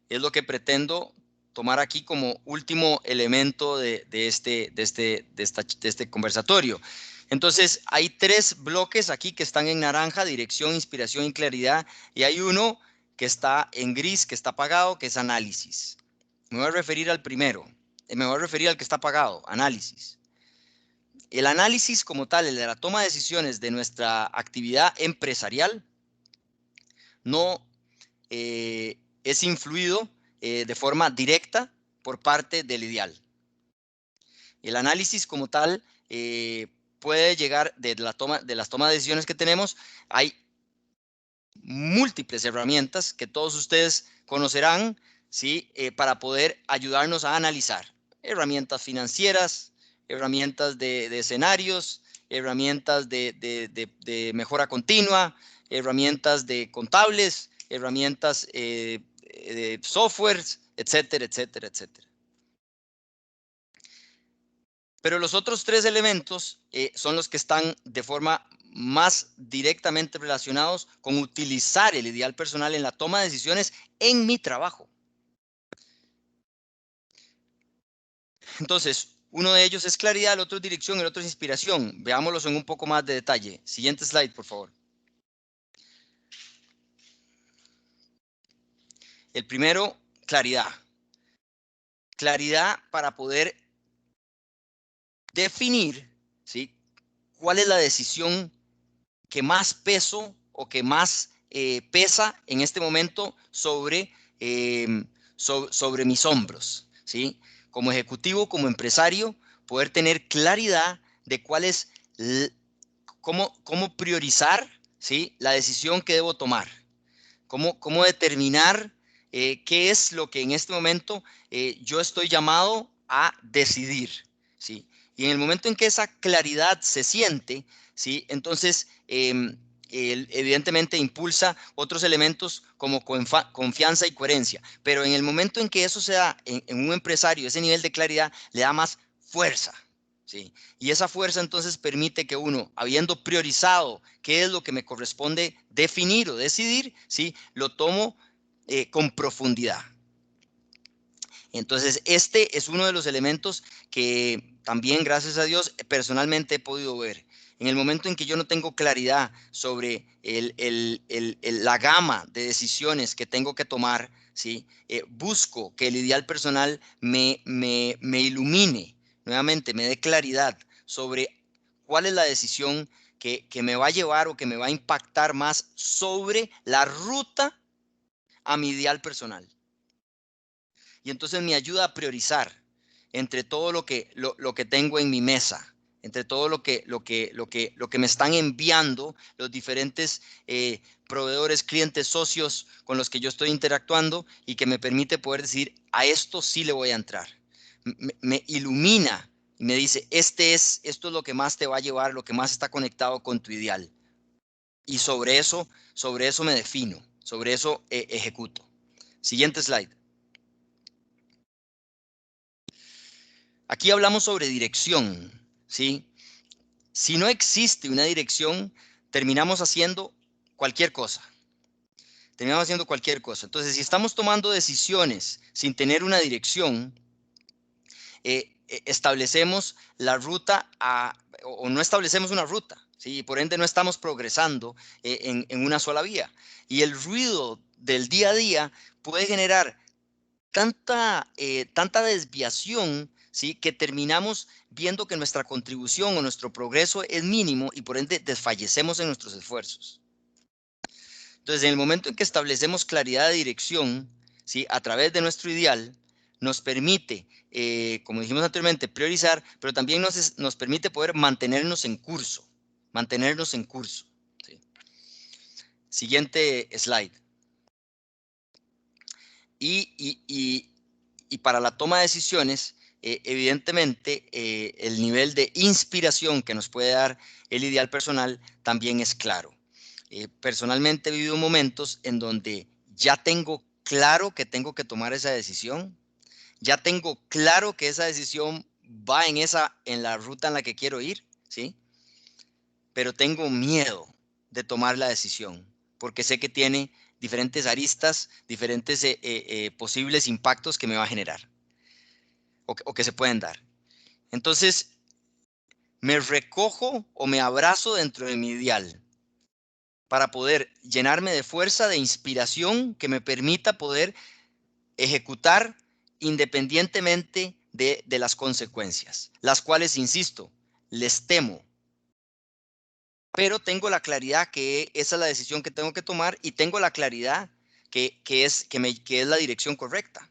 Es lo que pretendo tomar aquí como último elemento de este conversatorio. Entonces, hay 3 bloques aquí que están en naranja: dirección, inspiración y claridad. Y hay uno que está en gris, que está apagado, que es análisis. Me voy a referir al primero. Me voy a referir al que está apagado, análisis. El análisis como tal, el de la toma de decisiones de nuestra actividad empresarial, no es influido de forma directa por parte del ideal. El análisis como tal puede llegar de las tomas de decisiones que tenemos. Hay múltiples herramientas que todos ustedes conocerán, ¿sí? Para poder ayudarnos a analizar. herramientas financieras, herramientas de escenarios, herramientas de mejora continua, herramientas de contables, herramientas de softwares, etcétera, etcétera, etcétera. Pero los otros tres elementos son los que están de forma más directamente relacionados con utilizar el ideal personal en la toma de decisiones en mi trabajo. Entonces, uno de ellos es claridad, el otro es dirección, el otro es inspiración. Veámoslos en un poco más de detalle. Siguiente slide, por favor. El primero, claridad. Claridad para poder definir, ¿sí?, cuál es la decisión que más peso o que más pesa en este momento sobre mis hombros, ¿sí? Como ejecutivo, como empresario, poder tener claridad de cuál es, cómo priorizar, ¿sí?, la decisión que debo tomar. Cómo determinar qué es lo que en este momento yo estoy llamado a decidir, ¿sí? Y en el momento en que esa claridad se siente, ¿sí?, entonces evidentemente impulsa otros elementos como confianza y coherencia. Pero en el momento en que eso se da en un empresario, ese nivel de claridad le da más fuerza, ¿sí? Y esa fuerza entonces permite que uno, habiendo priorizado qué es lo que me corresponde definir o decidir, ¿sí?, lo tomo con profundidad. Entonces, este es uno de los elementos que también, gracias a Dios, personalmente he podido ver. En el momento en que yo no tengo claridad sobre la gama de decisiones que tengo que tomar, ¿sí?, busco que el ideal personal me ilumine, nuevamente me dé claridad sobre cuál es la decisión que me va a llevar o que me va a impactar más sobre la ruta a mi ideal personal. Y entonces me ayuda a priorizar entre todo lo que tengo en mi mesa, entre todo lo que me están enviando los diferentes proveedores, clientes, socios con los que yo estoy interactuando, y que me permite poder decir, a esto sí le voy a entrar. Me ilumina y me dice, esto es lo que más te va a llevar, lo que más está conectado con tu ideal. Y sobre eso me defino, sobre eso ejecuto. Siguiente slide. Aquí hablamos sobre dirección, ¿sí? Si no existe una dirección, terminamos haciendo cualquier cosa. Terminamos haciendo cualquier cosa. Entonces, si estamos tomando decisiones sin tener una dirección, establecemos la ruta o no establecemos una ruta, ¿sí? Por ende, no estamos progresando en una sola vía. Y el ruido del día a día puede generar tanta desviación, ¿sí?, que terminamos viendo que nuestra contribución o nuestro progreso es mínimo y por ende desfallecemos en nuestros esfuerzos. Entonces, en el momento en que establecemos claridad de dirección, ¿sí?, a través de nuestro ideal, nos permite, como dijimos anteriormente, priorizar, pero también nos permite poder mantenernos en curso, ¿sí? Siguiente slide. Y para la toma de decisiones, evidentemente, el nivel de inspiración que nos puede dar el ideal personal también es claro. Personalmente he vivido momentos en donde ya tengo claro que tengo que tomar esa decisión, ya tengo claro que esa decisión va en la ruta en la que quiero ir, ¿sí? Pero tengo miedo de tomar la decisión, porque sé que tiene diferentes aristas, diferentes posibles impactos que me va a generar o que se pueden dar. Entonces, me recojo o me abrazo dentro de mi ideal para poder llenarme de fuerza, de inspiración que me permita poder ejecutar independientemente de las consecuencias, las cuales, insisto, les temo. Pero tengo la claridad que esa es la decisión que tengo que tomar, y tengo la claridad que es la dirección correcta.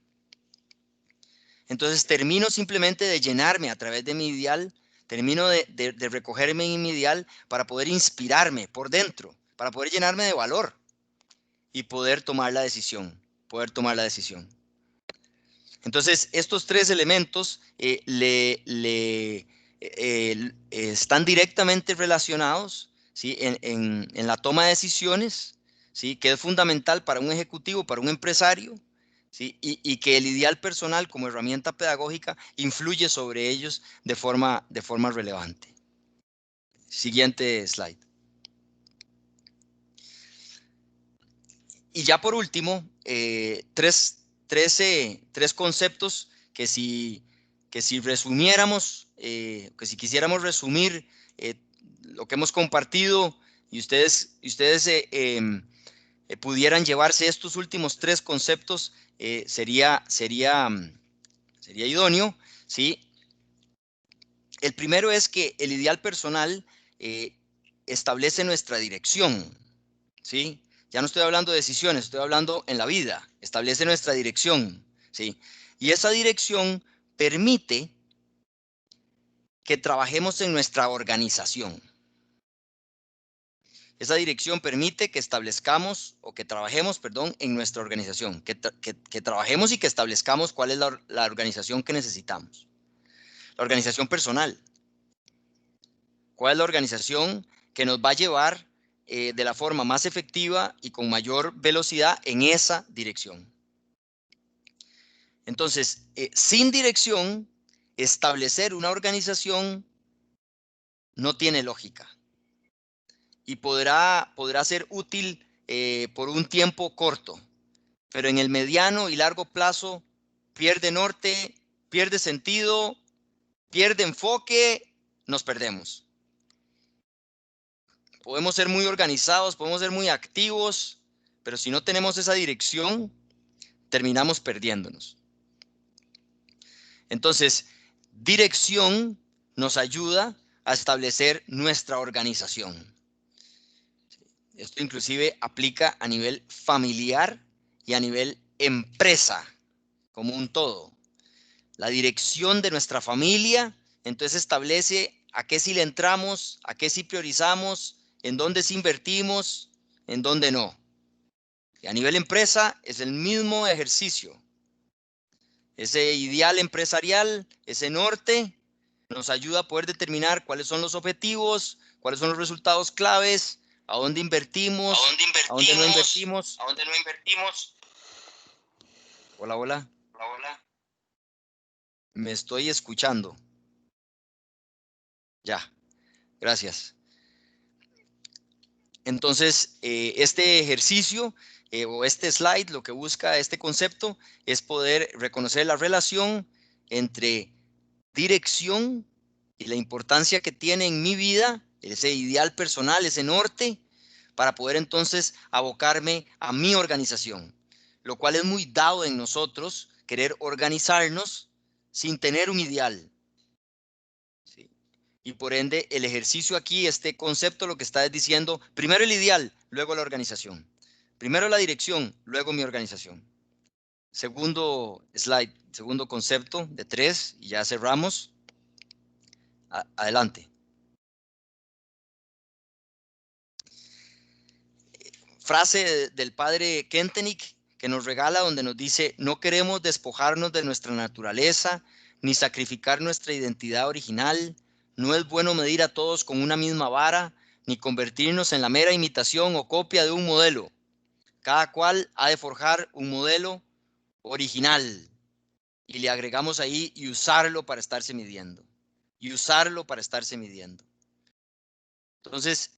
Entonces termino simplemente de llenarme a través de mi ideal, termino de recogerme en mi ideal para poder inspirarme por dentro, para poder llenarme de valor y poder tomar la decisión, Entonces, estos tres elementos están directamente relacionados, ¿sí? en la toma de decisiones, ¿sí? Que es fundamental para un ejecutivo, para un empresario, ¿sí? Y que el ideal personal como herramienta pedagógica influye sobre ellos de forma relevante. Siguiente slide. Y ya por último, tres conceptos que si resumiéramos, que si quisiéramos resumir lo que hemos compartido y ustedes pudieran llevarse estos últimos tres conceptos, sería idóneo, ¿sí? El primero es que el ideal personal establece nuestra dirección, ¿sí? Ya no estoy hablando de decisiones, estoy hablando en la vida. Establece nuestra dirección, ¿sí? Y esa dirección permite que trabajemos en nuestra organización. Esa dirección permite que establezcamos, o que trabajemos, perdón, en nuestra organización. Que trabajemos y que establezcamos cuál es la organización que necesitamos. La organización personal. ¿Cuál es la organización que nos va a llevar de la forma más efectiva y con mayor velocidad en esa dirección? Entonces, sin dirección, establecer una organización no tiene lógica y podrá ser útil por un tiempo corto, pero en el mediano y largo plazo pierde norte, pierde sentido, pierde enfoque, nos perdemos. Podemos ser muy organizados, podemos ser muy activos, pero si no tenemos esa dirección, terminamos perdiéndonos. Entonces, dirección nos ayuda a establecer nuestra organización. Esto inclusive aplica a nivel familiar y a nivel empresa, como un todo. La dirección de nuestra familia, entonces establece a qué sí le entramos, a qué sí priorizamos, en dónde sí invertimos, en dónde no. Y a nivel empresa es el mismo ejercicio. Ese ideal empresarial, ese norte, nos ayuda a poder determinar cuáles son los objetivos, cuáles son los resultados claves, a dónde invertimos, a dónde no invertimos. ¿A dónde no invertimos? Hola, hola. Hola, hola. Me estoy escuchando. Ya, gracias. Entonces, este ejercicio o este slide lo que busca este concepto es poder reconocer la relación entre dirección y la importancia que tiene en mi vida, ese ideal personal, ese norte, para poder entonces abocarme a mi organización, lo cual es muy dado en nosotros, querer organizarnos sin tener un ideal. ¿Sí? Y por ende, el ejercicio aquí, este concepto, lo que está es diciendo, primero el ideal, luego la organización. Primero la dirección, luego mi organización. Segundo slide, segundo concepto de 3, y ya cerramos. Adelante. Frase del padre Kentenich que nos regala, donde nos dice: no queremos despojarnos de nuestra naturaleza ni sacrificar nuestra identidad original. No es bueno medir a todos con una misma vara, ni convertirnos en la mera imitación o copia de un modelo. Cada cual ha de forjar un modelo original. Y le agregamos ahí, y usarlo para estarse midiendo. Y usarlo para estarse midiendo. Entonces,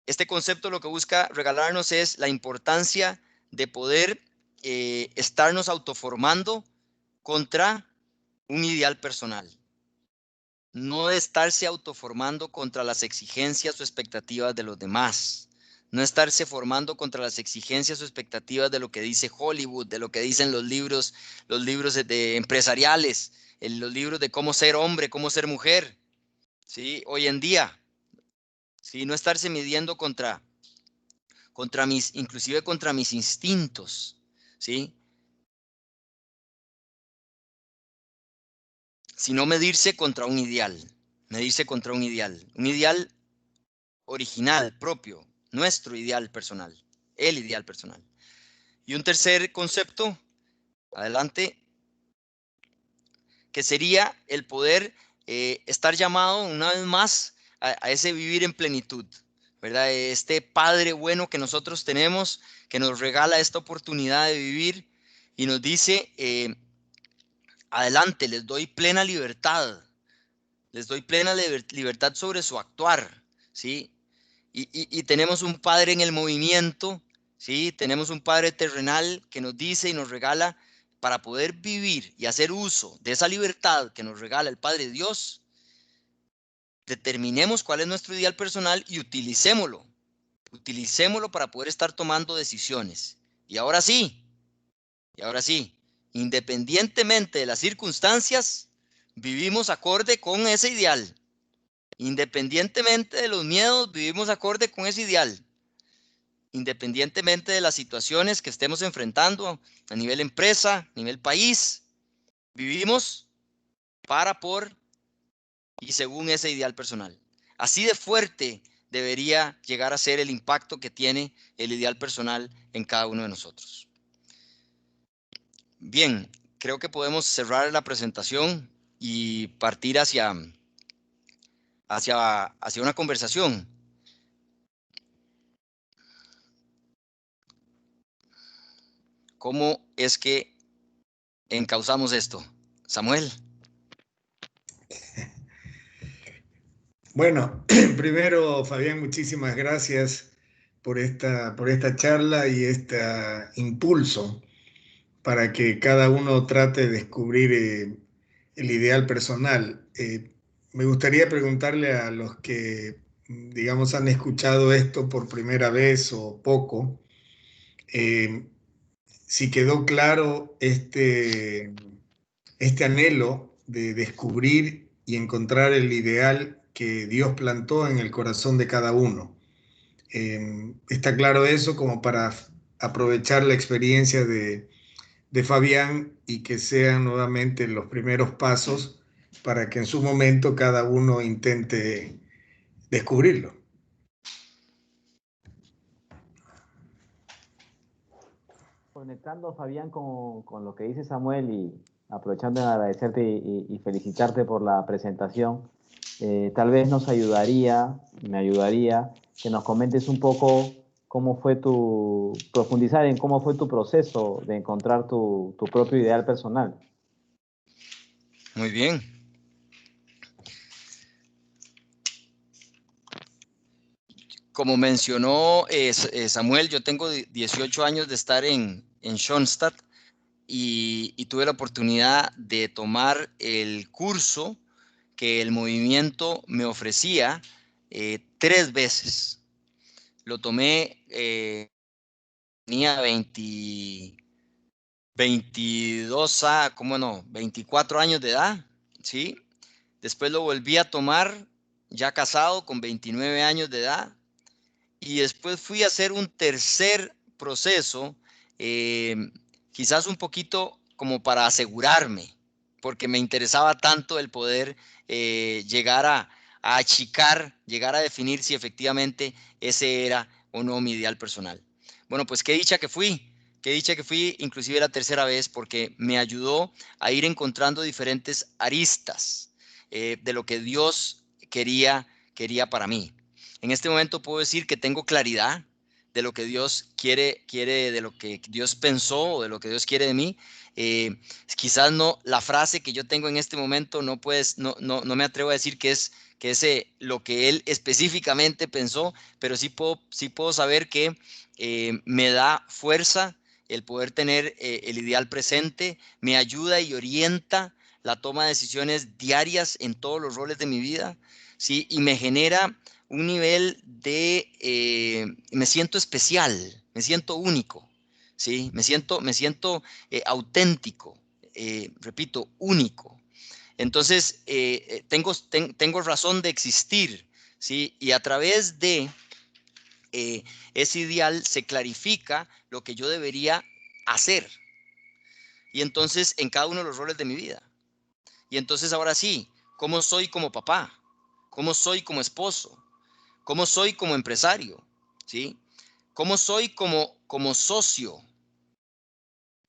este concepto lo que busca regalarnos es la importancia de poder estarnos autoformando contra un ideal personal. No de estarse autoformando contra las exigencias o expectativas de los demás. No estarse formando contra las exigencias o expectativas de lo que dice Hollywood, de lo que dicen los libros empresariales, los libros de cómo ser hombre, cómo ser mujer. ¿Sí? Hoy en día, ¿sí? No estarse midiendo inclusive contra mis instintos, ¿sí? Sino medirse contra un ideal un ideal original, propio, nuestro ideal personal, el ideal personal. Y un tercer concepto, adelante, que sería el poder estar llamado una vez más a ese vivir en plenitud, ¿verdad? Este Padre bueno que nosotros tenemos, que nos regala esta oportunidad de vivir y nos dice, adelante, les doy plena libertad. Les doy plena libertad sobre su actuar, ¿sí? Y tenemos un Padre en el movimiento, ¿sí? Tenemos un Padre terrenal que nos dice y nos regala para poder vivir y hacer uso de esa libertad que nos regala el Padre Dios. Determinemos cuál es nuestro ideal personal y utilicémoslo. Utilicémoslo para poder estar tomando decisiones. Y ahora sí, independientemente de las circunstancias, vivimos acorde con ese ideal. Independientemente de los miedos, vivimos acorde con ese ideal. Independientemente de las situaciones que estemos enfrentando a nivel empresa, a nivel país, vivimos para, por y según ese ideal personal. Así de fuerte debería llegar a ser el impacto que tiene el ideal personal en cada uno de nosotros. Bien, creo que podemos cerrar la presentación y partir hacia una conversación. ¿Cómo es que encauzamos esto? Samuel. Bueno, primero, Fabián, muchísimas gracias por esta charla y este impulso para que cada uno trate de descubrir el ideal personal. Me gustaría preguntarle a los que, digamos, han escuchado esto por primera vez o poco, eh, si quedó claro este anhelo de descubrir y encontrar el ideal que Dios plantó en el corazón de cada uno. Está claro eso como para aprovechar la experiencia de Fabián y que sean nuevamente los primeros pasos para que en su momento cada uno intente descubrirlo. Conectando, Fabián, con lo que dice Samuel y aprovechando en agradecerte y felicitarte por la presentación, tal vez nos ayudaría, me ayudaría, que nos comentes un poco profundizar en cómo fue tu proceso de encontrar tu propio ideal personal. Muy bien. Como mencionó Samuel, yo tengo 18 años de estar en Schoenstatt y tuve la oportunidad de tomar el curso que el movimiento me ofrecía 3 veces. Lo tomé, tenía 24 años de edad, ¿sí? Después lo volví a tomar ya casado con 29 años de edad. Y después fui a hacer un tercer proceso, eh, quizás un poquito como para asegurarme, porque me interesaba tanto el poder llegar a achicar, llegar a definir si efectivamente ese era o no mi ideal personal. Bueno, pues qué dicha que fui inclusive la tercera vez, porque me ayudó a ir encontrando diferentes aristas de lo que Dios quería para mí. En este momento puedo decir que tengo claridad de lo que Dios quiere, de lo que Dios pensó o de lo que Dios quiere de mí. Quizás no, la frase que yo tengo en este momento no me atrevo a decir que es lo que Él específicamente pensó, pero sí puedo saber que me da fuerza el poder tener el ideal presente, me ayuda y orienta la toma de decisiones diarias en todos los roles de mi vida, ¿sí? Y me genera un nivel de, me siento especial, me siento único, ¿sí? Me siento auténtico, repito, único. Entonces, tengo razón de existir, ¿sí? Y a través de ese ideal se clarifica lo que yo debería hacer. Y entonces, en cada uno de los roles de mi vida. Y entonces, ahora sí, ¿cómo soy como papá? ¿Cómo soy como esposo? ¿Cómo soy como empresario? ¿Sí? ¿Cómo soy como socio?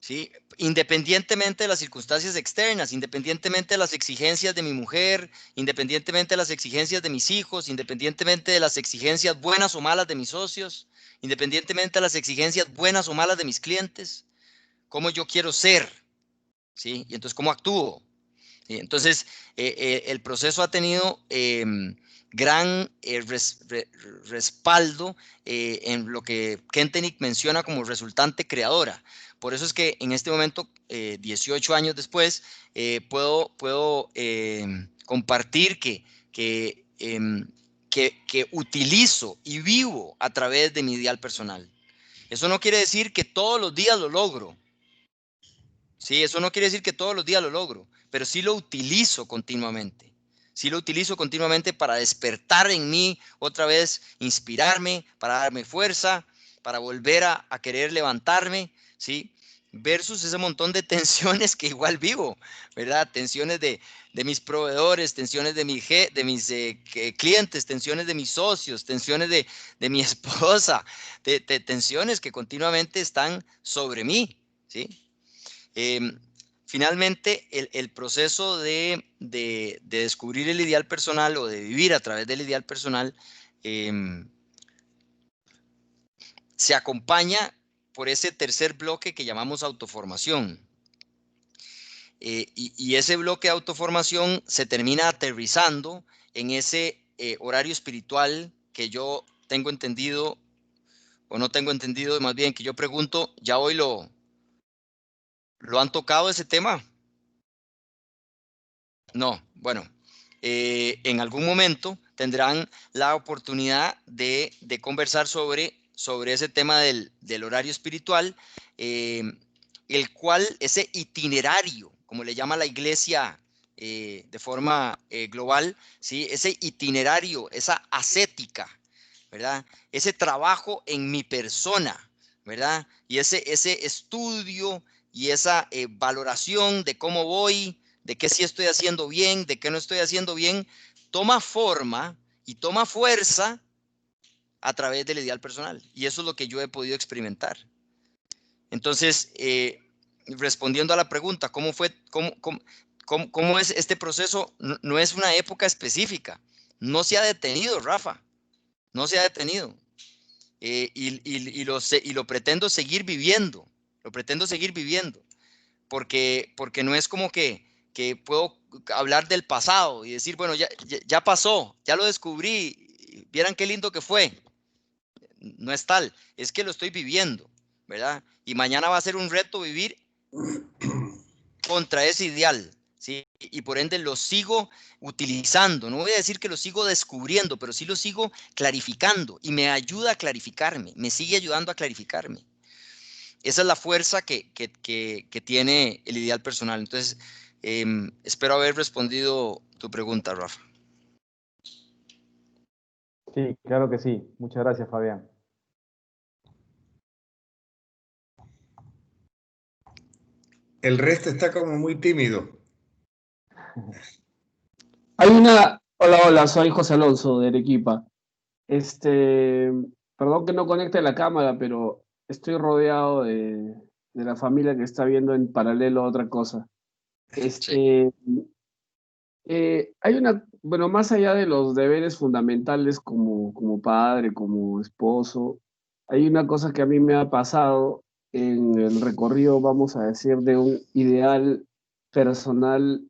¿sí? Independientemente de las circunstancias externas, independientemente de las exigencias de mi mujer, independientemente de las exigencias de mis hijos, independientemente de las exigencias buenas o malas de mis socios, independientemente de las exigencias buenas o malas de mis clientes, cómo yo quiero ser, ¿sí? Y entonces cómo actúo. ¿Sí? Entonces, el proceso ha tenido gran respaldo en lo que Kentenich menciona como resultante creadora. Por eso es que en este momento, 18 años después, puedo compartir que utilizo y vivo a través de mi ideal personal. Eso no quiere decir que todos los días lo logro. Sí, eso no quiere decir que todos los días lo logro, pero sí lo utilizo continuamente. Sí lo utilizo continuamente para despertar en mí otra vez, inspirarme, para darme fuerza, para volver a querer levantarme, ¿sí? Versus ese montón de tensiones que igual vivo, ¿verdad? Tensiones de mis proveedores, tensiones de mis clientes, tensiones de mis socios, tensiones de mi esposa, tensiones que continuamente están sobre mí, ¿sí? Finalmente, el proceso de descubrir el ideal personal o de vivir a través del ideal personal se acompaña por ese tercer bloque que llamamos autoformación. Y ese bloque de autoformación se termina aterrizando en ese horario espiritual que yo tengo entendido o no tengo entendido, más bien que yo pregunto, ¿ya hoy lo han tocado ese tema? No, bueno, en algún momento tendrán la oportunidad de conversar sobre ese tema del horario espiritual, el cual, ese itinerario, como le llama la iglesia de forma global, ¿sí? Ese itinerario, esa ascética, ¿verdad? Ese trabajo en mi persona, ¿verdad? Y ese estudio y esa valoración de cómo voy, de qué sí estoy haciendo bien, de qué no estoy haciendo bien, toma forma y toma fuerza a través del ideal personal. Y eso es lo que yo he podido experimentar. Entonces, respondiendo a la pregunta, ¿cómo es este proceso? No, no es una época específica. No se ha detenido, Rafa. No se ha detenido. Y lo pretendo seguir viviendo. Lo pretendo seguir viviendo. Porque no es como que puedo hablar del pasado y decir, bueno, ya pasó, ya lo descubrí, vieran qué lindo que fue. No es tal, es que lo estoy viviendo, ¿verdad? Y mañana va a ser un reto vivir contra ese ideal, ¿sí? Y por ende lo sigo utilizando. No voy a decir que lo sigo descubriendo, pero sí lo sigo clarificando y me ayuda a clarificarme, me sigue ayudando a clarificarme. Esa es la fuerza que tiene el ideal personal. Entonces, espero haber respondido tu pregunta, Rafa. Sí, claro que sí. Muchas gracias, Fabián. El resto está como muy tímido. Hola, soy José Alonso de Arequipa. Perdón que no conecte la cámara, pero estoy rodeado de la familia que está viendo en paralelo otra cosa. Sí. Bueno, más allá de los deberes fundamentales como padre, como esposo, hay una cosa que a mí me ha pasado en el recorrido, vamos a decir, de un ideal personal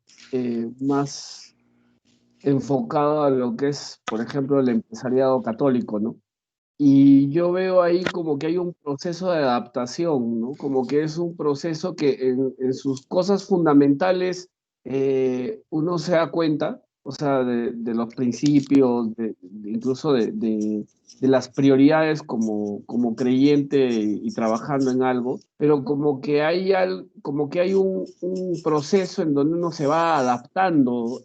más enfocado a lo que es, por ejemplo, el empresariado católico, ¿no? Y yo veo ahí como que hay un proceso de adaptación, ¿no? Como que es un proceso que en sus cosas fundamentales uno se da cuenta, o sea, de los principios, incluso de las prioridades como creyente y trabajando en algo, pero como que hay un proceso en donde uno se va adaptando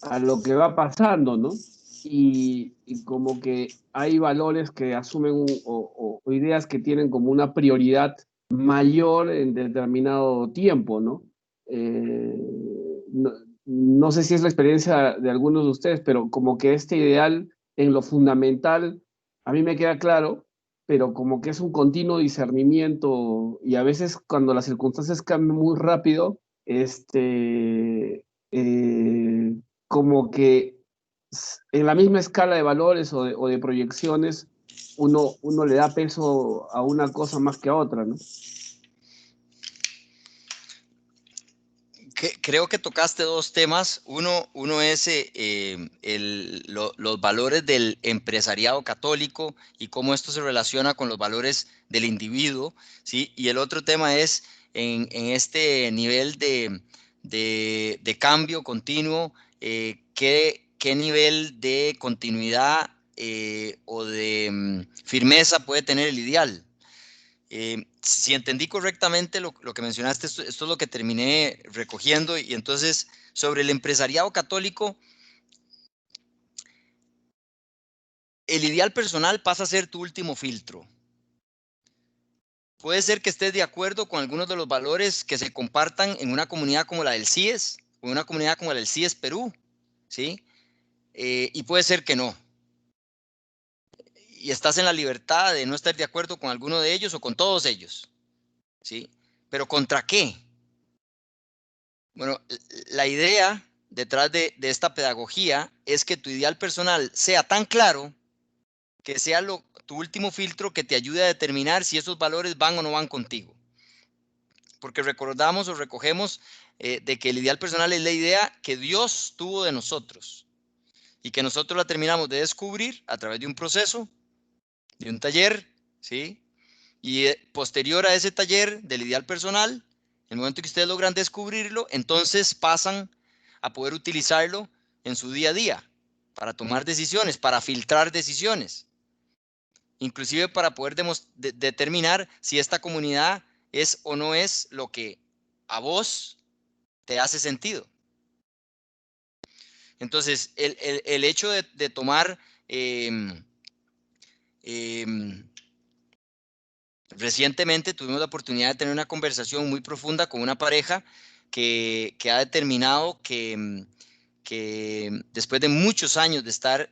a lo que va pasando, ¿no? Y como que hay valores que asumen o ideas que tienen como una prioridad mayor en determinado tiempo, ¿no? Eh, no, no sé si es la experiencia de algunos de ustedes, pero como que este ideal en lo fundamental, a mí me queda claro pero como que es un continuo discernimiento y a veces cuando las circunstancias cambian muy rápido, como que en la misma escala de valores o de proyecciones, uno le da peso a una cosa más que a otra, ¿no? Creo que tocaste dos temas. Uno es los valores del empresariado católico y cómo esto se relaciona con los valores del individuo, ¿sí? Y el otro tema es en este nivel de cambio continuo, qué nivel de continuidad o de firmeza puede tener el ideal. Si entendí correctamente lo que mencionaste, esto es lo que terminé recogiendo. Y entonces, sobre el empresariado católico, el ideal personal pasa a ser tu último filtro. Puede ser que estés de acuerdo con algunos de los valores que se compartan en una comunidad como la del CIES, o en una comunidad como la del CIES Perú, ¿sí? Y puede ser que no. Y estás en la libertad de no estar de acuerdo con alguno de ellos o con todos ellos, ¿sí? Pero ¿contra qué? Bueno, la idea detrás de esta pedagogía es que tu ideal personal sea tan claro que sea tu último filtro que te ayude a determinar si esos valores van o no van contigo. Porque recordamos o recogemos de que el ideal personal es la idea que Dios tuvo de nosotros y que nosotros la terminamos de descubrir a través de un proceso, de un taller, ¿sí? Y posterior a ese taller del ideal personal, el momento que ustedes logran descubrirlo, entonces pasan a poder utilizarlo en su día a día para tomar decisiones, para filtrar decisiones, inclusive para poder determinar si esta comunidad es o no es lo que a vos te hace sentido. Entonces, el hecho de tomar recientemente tuvimos la oportunidad de tener una conversación muy profunda con una pareja que ha determinado que después de muchos años de estar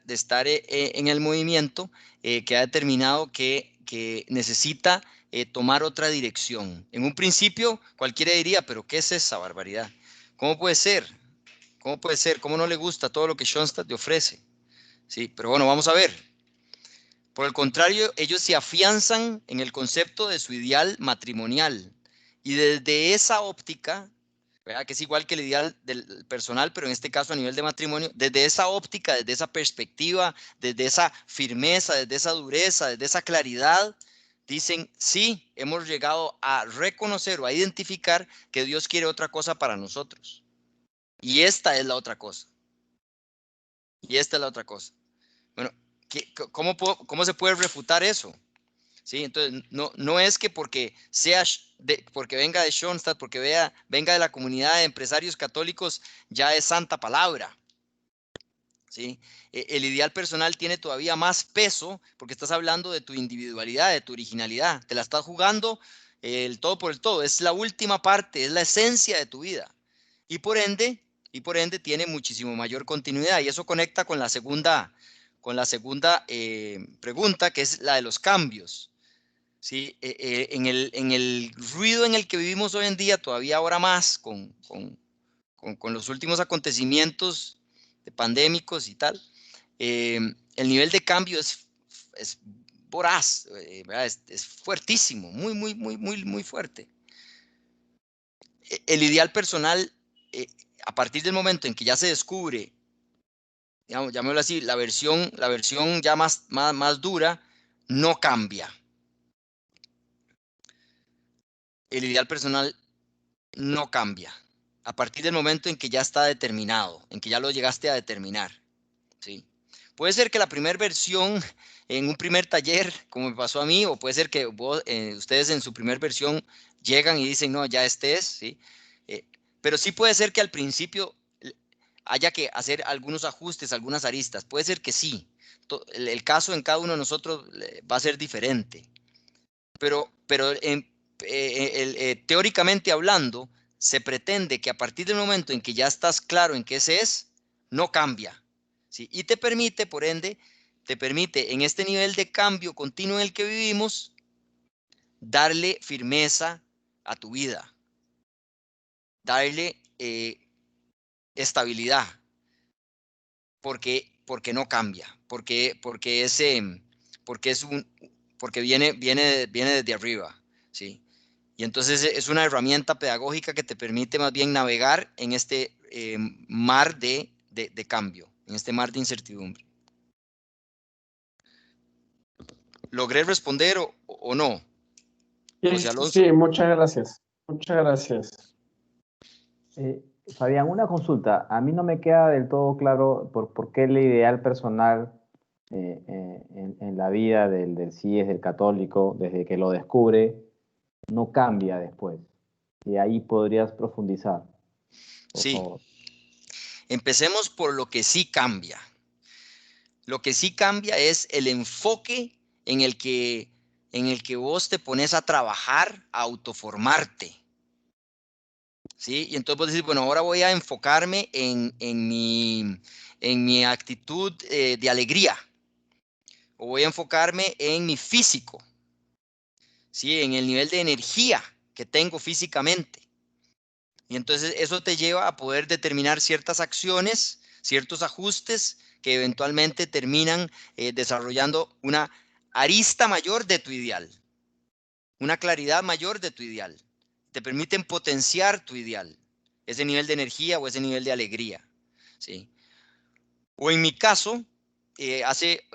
en el movimiento, que ha determinado que necesita tomar otra dirección. En un principio cualquiera diría, pero ¿qué es esa barbaridad? ¿Cómo puede ser? ¿Cómo puede ser? ¿Cómo no le gusta todo lo que Schoenstatt te ofrece? Sí, pero bueno, vamos a ver. Por el contrario, ellos se afianzan en el concepto de su ideal matrimonial. Y desde esa óptica, ¿verdad? Que es igual que el ideal del personal, pero en este caso a nivel de matrimonio, desde esa óptica, desde esa perspectiva, desde esa firmeza, desde esa dureza, desde esa claridad, dicen, sí, hemos llegado a reconocer o a identificar que Dios quiere otra cosa para nosotros. Y esta es la otra cosa. Y esta es la otra cosa. Bueno, ¿cómo se puede refutar eso? ¿Sí? Entonces, no es que porque venga de Schoenstatt, porque venga de la comunidad de empresarios católicos, ya es santa palabra. ¿Sí? El ideal personal tiene todavía más peso porque estás hablando de tu individualidad, de tu originalidad. Te la estás jugando el todo por el todo. Es la última parte, es la esencia de tu vida. Y por ende tiene muchísimo mayor continuidad. Y eso conecta con la segunda pregunta, que es la de los cambios. ¿Sí? En el ruido en el que vivimos hoy en día, todavía ahora más con los últimos acontecimientos pandémicos y tal, el nivel de cambio es voraz, es fuertísimo, muy fuerte. El ideal personal, a partir del momento en que ya se descubre, digamos, llamémoslo así, la versión ya más dura, no cambia. El ideal personal no cambia. A partir del momento en que ya está determinado, en que ya lo llegaste a determinar, ¿sí? Puede ser que la primera versión en un primer taller, como me pasó a mí, o puede ser que ustedes en su primera versión llegan y dicen, no, ya este es, ¿sí? Pero sí puede ser que al principio haya que hacer algunos ajustes, algunas aristas. Puede ser que sí. El caso en cada uno de nosotros va a ser diferente. Pero teóricamente hablando, se pretende que a partir del momento en que ya estás claro en qué ese es, no cambia. ¿Sí? Y te permite, por ende, te permite en este nivel de cambio continuo en el que vivimos, darle firmeza a tu vida, darle estabilidad, porque no cambia, porque viene desde arriba, ¿sí? Y entonces es una herramienta pedagógica que te permite más bien navegar en este mar de cambio, en este mar de incertidumbre. ¿Logré responder o no, José Alonso? Sí, muchas gracias. Muchas gracias. Fabián, una consulta. A mí no me queda del todo claro por qué el ideal personal en la vida del CIES, del católico, desde que lo descubre, no cambia después. Y ahí podrías profundizar, por Sí. favor. Empecemos por lo que sí cambia. Lo que sí cambia es el enfoque en el que vos te pones a trabajar, a autoformarte. ¿Sí? Y entonces vos decís, bueno, ahora voy a enfocarme en mi actitud de alegría. O voy a enfocarme en mi físico. ¿Sí? En el nivel de energía que tengo físicamente. Y entonces eso te lleva a poder determinar ciertas acciones, ciertos ajustes que eventualmente terminan desarrollando una arista mayor de tu ideal, una claridad mayor de tu ideal. Te permiten potenciar tu ideal, ese nivel de energía o ese nivel de alegría, ¿sí? O en mi caso, hace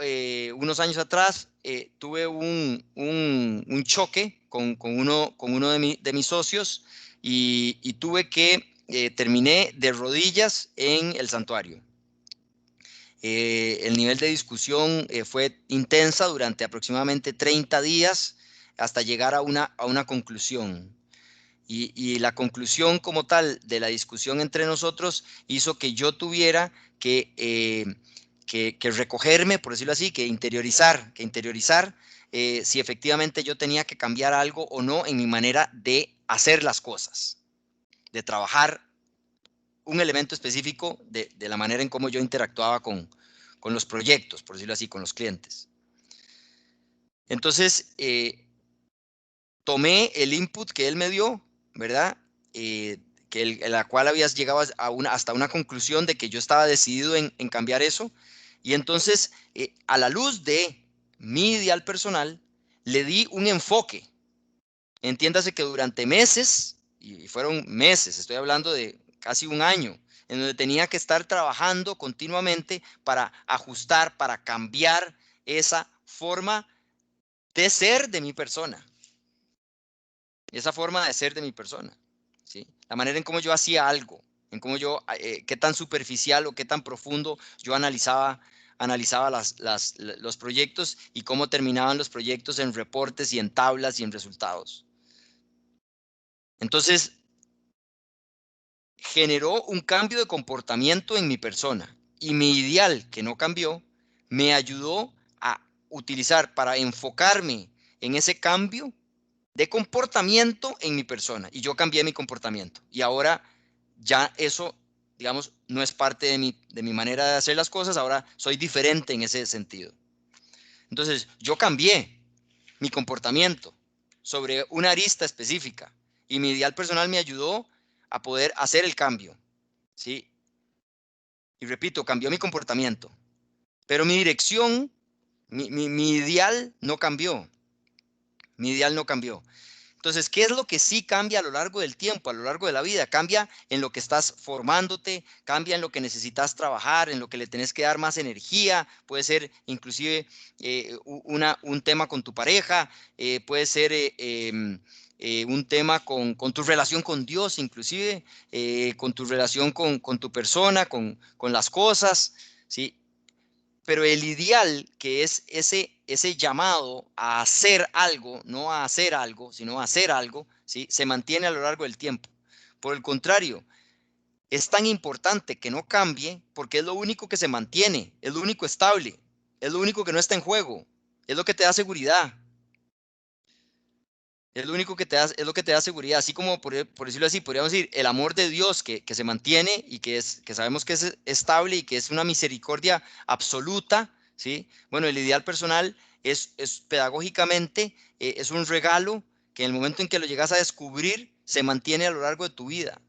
unos años atrás tuve un choque con uno de mis socios y tuve que terminé de rodillas en el santuario. El nivel de discusión fue intensa durante aproximadamente 30 días hasta llegar a una conclusión. Y la conclusión como tal de la discusión entre nosotros hizo que yo tuviera que recogerme, por decirlo así, que interiorizar si efectivamente yo tenía que cambiar algo o no en mi manera de hacer las cosas, de trabajar un elemento específico de la manera en cómo yo interactuaba con los proyectos, por decirlo así, con los clientes. Entonces, tomé el input que él me dio, ¿verdad? La cual habías llegado hasta una conclusión de que yo estaba decidido en cambiar eso. Y entonces, a la luz de mi ideal personal, le di un enfoque. Entiéndase que durante meses, y fueron meses, estoy hablando de casi un año, en donde tenía que estar trabajando continuamente para ajustar, para cambiar esa forma de ser de mi persona. Esa forma de ser de mi persona, ¿sí? La manera en cómo yo hacía algo, en cómo yo, qué tan superficial o qué tan profundo yo analizaba los proyectos y cómo terminaban los proyectos en reportes y en tablas y en resultados. Entonces, generó un cambio de comportamiento en mi persona y mi ideal, que no cambió, me ayudó a utilizar para enfocarme en ese cambio de comportamiento en mi persona. Y yo cambié mi comportamiento. Y ahora ya eso, digamos, no es parte de mi manera de hacer las cosas. Ahora soy diferente en ese sentido. Entonces, yo cambié mi comportamiento sobre una arista específica. Y mi ideal personal me ayudó a poder hacer el cambio, ¿sí? Y repito, cambió mi comportamiento. Pero mi dirección, mi ideal no cambió. Mi ideal no cambió. Entonces, ¿qué es lo que sí cambia a lo largo del tiempo, a lo largo de la vida? Cambia en lo que estás formándote, cambia en lo que necesitas trabajar, en lo que le tenés que dar más energía. Puede ser inclusive un tema con tu pareja, puede ser un tema con tu relación con Dios, inclusive con tu relación con tu persona, con las cosas, ¿sí? Pero el ideal, que es ese llamado a hacer algo, no a hacer algo, sino a hacer algo, ¿sí? Se mantiene a lo largo del tiempo. Por el contrario, es tan importante que no cambie porque es lo único que se mantiene, es lo único estable, es lo único que no está en juego, es lo que te da seguridad. Es lo único que te da, es lo que te da seguridad, así como por decirlo así, podríamos decir, el amor de Dios que se mantiene y que sabemos que es estable y que es una misericordia absoluta, ¿sí? Bueno, el ideal personal es pedagógicamente, es un regalo que en el momento en que lo llegas a descubrir, se mantiene a lo largo de tu vida.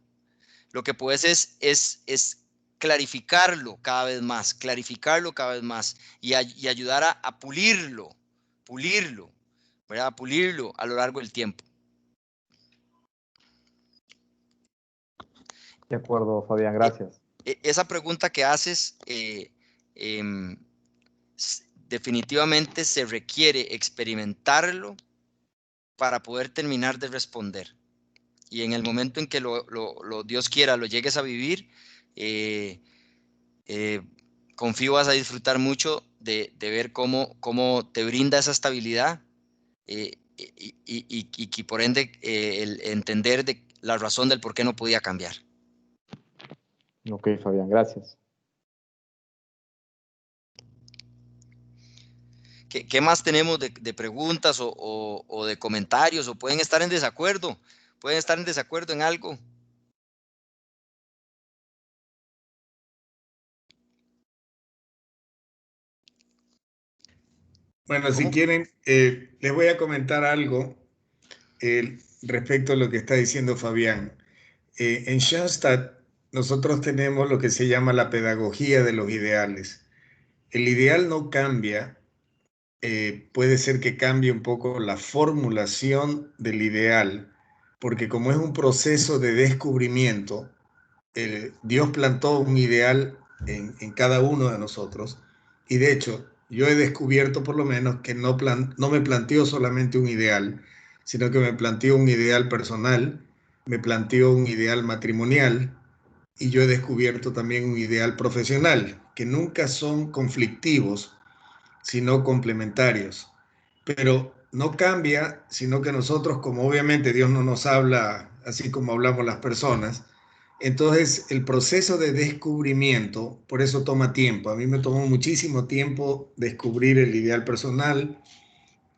Lo que puedes es clarificarlo cada vez más y ayudar a pulirlo, ¿verdad? A pulirlo a lo largo del tiempo. De acuerdo, Fabián, gracias. Esa pregunta que haces, definitivamente se requiere experimentarlo para poder terminar de responder. Y en el momento en que Dios quiera, lo llegues a vivir, confío vas a disfrutar mucho de ver cómo te brinda esa estabilidad y por ende el entender de la razón del por qué no podía cambiar. Ok, Fabián, gracias. ¿Qué más tenemos de preguntas o de comentarios? ¿O pueden estar en desacuerdo? ¿Pueden estar en desacuerdo en algo? Bueno, si ¿Cómo? quieren, les voy a comentar algo respecto a lo que está diciendo Fabián. En Schoenstatt nosotros tenemos lo que se llama la pedagogía de los ideales. El ideal no cambia, puede ser que cambie un poco la formulación del ideal, porque como es un proceso de descubrimiento, Dios plantó un ideal en cada uno de nosotros y de hecho yo he descubierto por lo menos que no me planteó solamente un ideal, sino que me planteó un ideal personal, me planteó un ideal matrimonial y yo he descubierto también un ideal profesional, que nunca son conflictivos, sino complementarios. Pero no cambia, sino que nosotros, como obviamente Dios no nos habla así como hablamos las personas, entonces el proceso de descubrimiento, por eso toma tiempo. A mí me tomó muchísimo tiempo descubrir el ideal personal.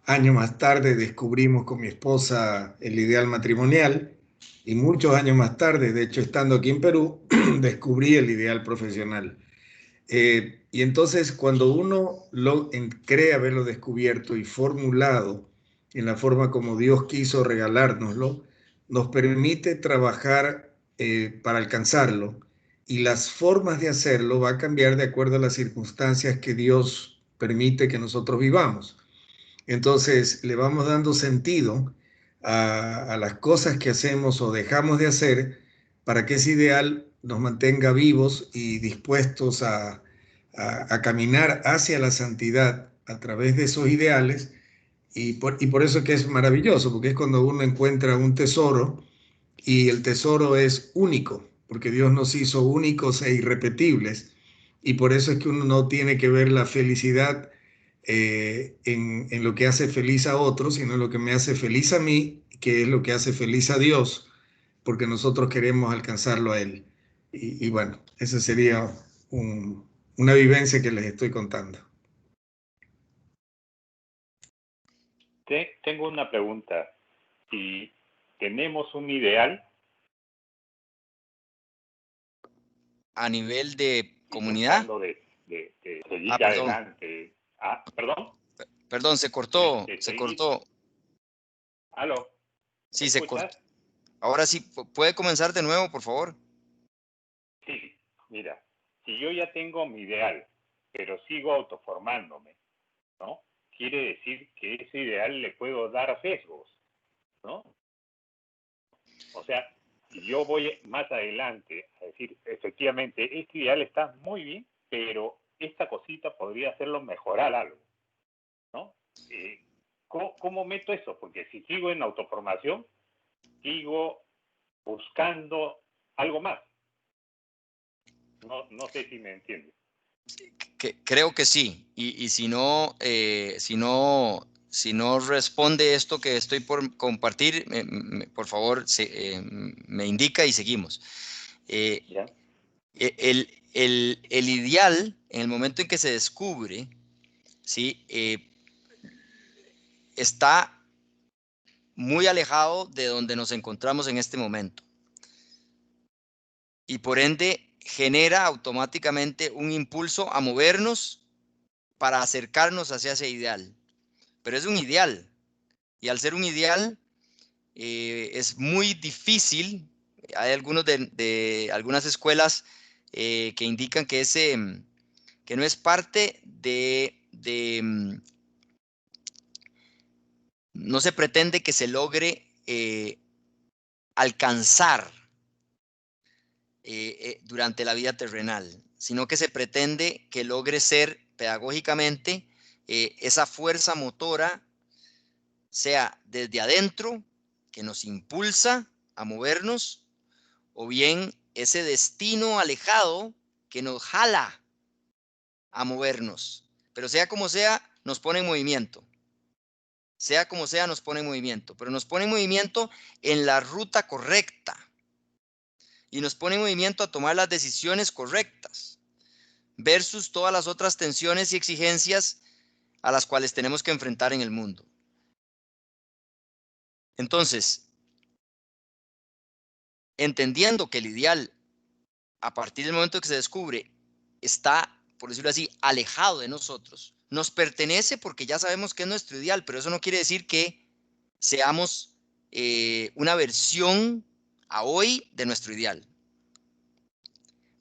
Años más tarde descubrimos con mi esposa el ideal matrimonial y muchos años más tarde, de hecho estando aquí en Perú, descubrí el ideal profesional. Y entonces cuando uno cree haberlo descubierto y formulado en la forma como Dios quiso regalárnoslo, nos permite trabajar para alcanzarlo. Y las formas de hacerlo va a cambiar de acuerdo a las circunstancias que Dios permite que nosotros vivamos. Entonces le vamos dando sentido a las cosas que hacemos o dejamos de hacer para que ese ideal nos mantenga vivos y dispuestos a caminar hacia la santidad a través de esos ideales. Y por eso que es maravilloso, porque es cuando uno encuentra un tesoro y el tesoro es único, porque Dios nos hizo únicos e irrepetibles. Y por eso es que uno no tiene que ver la felicidad en lo que hace feliz a otros, sino en lo que me hace feliz a mí, que es lo que hace feliz a Dios, porque nosotros queremos alcanzarlo a Él. Y bueno, esa sería una vivencia que les estoy contando. Tengo una pregunta. Si tenemos un ideal A nivel de comunidad. de seguir Perdón. adelante. ¿Perdón? Perdón, se cortó. ¿Aló? Sí, se cortó. Ahora sí, ¿puede comenzar de nuevo, por favor? Sí, mira, si yo ya tengo mi ideal, pero sigo autoformándome, ¿no? Quiere decir que ese ideal le puedo dar sesgos, ¿no? O sea, yo voy más adelante a decir, efectivamente, este ideal está muy bien, pero esta cosita podría hacerlo mejorar algo, ¿no? ¿Cómo meto eso? Porque si sigo en autoformación, sigo buscando algo más. No sé si me entiendes. Creo que sí. Y si no responde esto que estoy por compartir, por favor, me indica y seguimos. ¿Ya? El ideal, en el momento en que se descubre, ¿sí? Está muy alejado de donde nos encontramos en este momento. Y por ende genera automáticamente un impulso a movernos para acercarnos hacia ese ideal. Pero es un ideal. Y al ser un ideal, es muy difícil. Hay algunas escuelas que indican que, que no es parte no se pretende que se logre alcanzar durante la vida terrenal, sino que se pretende que logre ser pedagógicamente esa fuerza motora, sea desde adentro, que nos impulsa a movernos, o bien ese destino alejado que nos jala a movernos. Pero sea como sea, nos pone en movimiento. Sea como sea, nos pone en movimiento. Pero nos pone en movimiento en la ruta correcta. Y nos pone en movimiento a tomar las decisiones correctas. Versus todas las otras tensiones y exigencias a las cuales tenemos que enfrentar en el mundo. Entonces, entendiendo que el ideal, a partir del momento que se descubre, está, por decirlo así, alejado de nosotros. Nos pertenece porque ya sabemos que es nuestro ideal, pero eso no quiere decir que seamos una versión a hoy de nuestro ideal.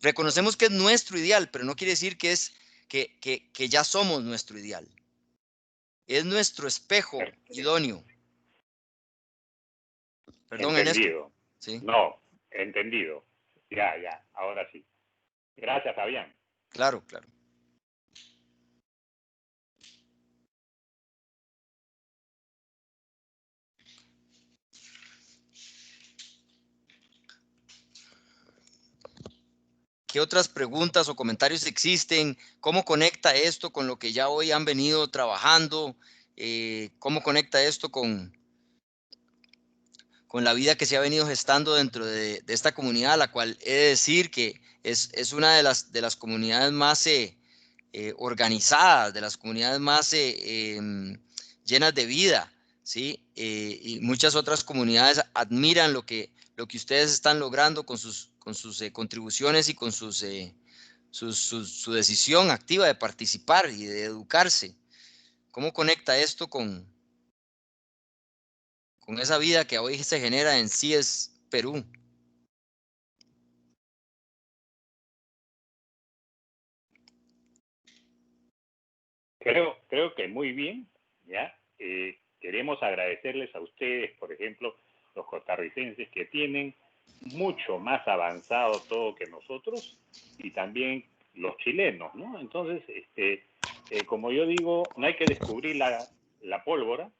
Reconocemos que es nuestro ideal, pero no quiere decir que ya somos nuestro ideal. Es nuestro espejo idóneo. Perdón, Entendido. Ernesto. ¿Sí? No, entendido. Ya, ahora sí. Gracias, Fabián. Claro, claro. ¿Qué otras preguntas o comentarios existen? ¿Cómo conecta esto con lo que ya hoy han venido trabajando? ¿Cómo conecta esto con la vida que se ha venido gestando dentro de esta comunidad, la cual he de decir que es una de las comunidades más organizadas, de las comunidades más llenas de vida, ¿sí? Y muchas otras comunidades admiran lo que ustedes están logrando con sus contribuciones y con su decisión activa de participar y de educarse. ¿Cómo conecta esto con esa vida que hoy se genera en CIES Perú? Creo que muy bien, ¿ya? Queremos agradecerles a ustedes, por ejemplo, los costarricenses, que tienen mucho más avanzado todo que nosotros, y también los chilenos, ¿no? Entonces, como yo digo, no hay que descubrir la pólvora,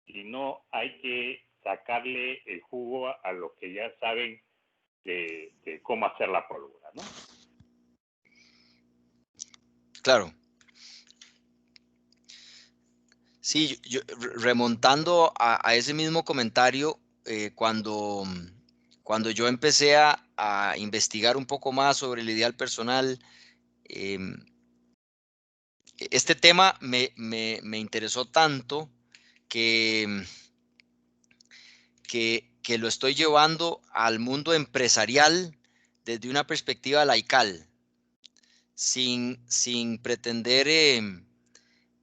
y no hay que sacarle el jugo a los que ya saben de cómo hacer la pólvora, ¿no? Claro. Sí, remontando a ese mismo comentario, cuando yo empecé a investigar un poco más sobre el ideal personal, este tema me interesó tanto que lo estoy llevando al mundo empresarial desde una perspectiva laical, sin pretender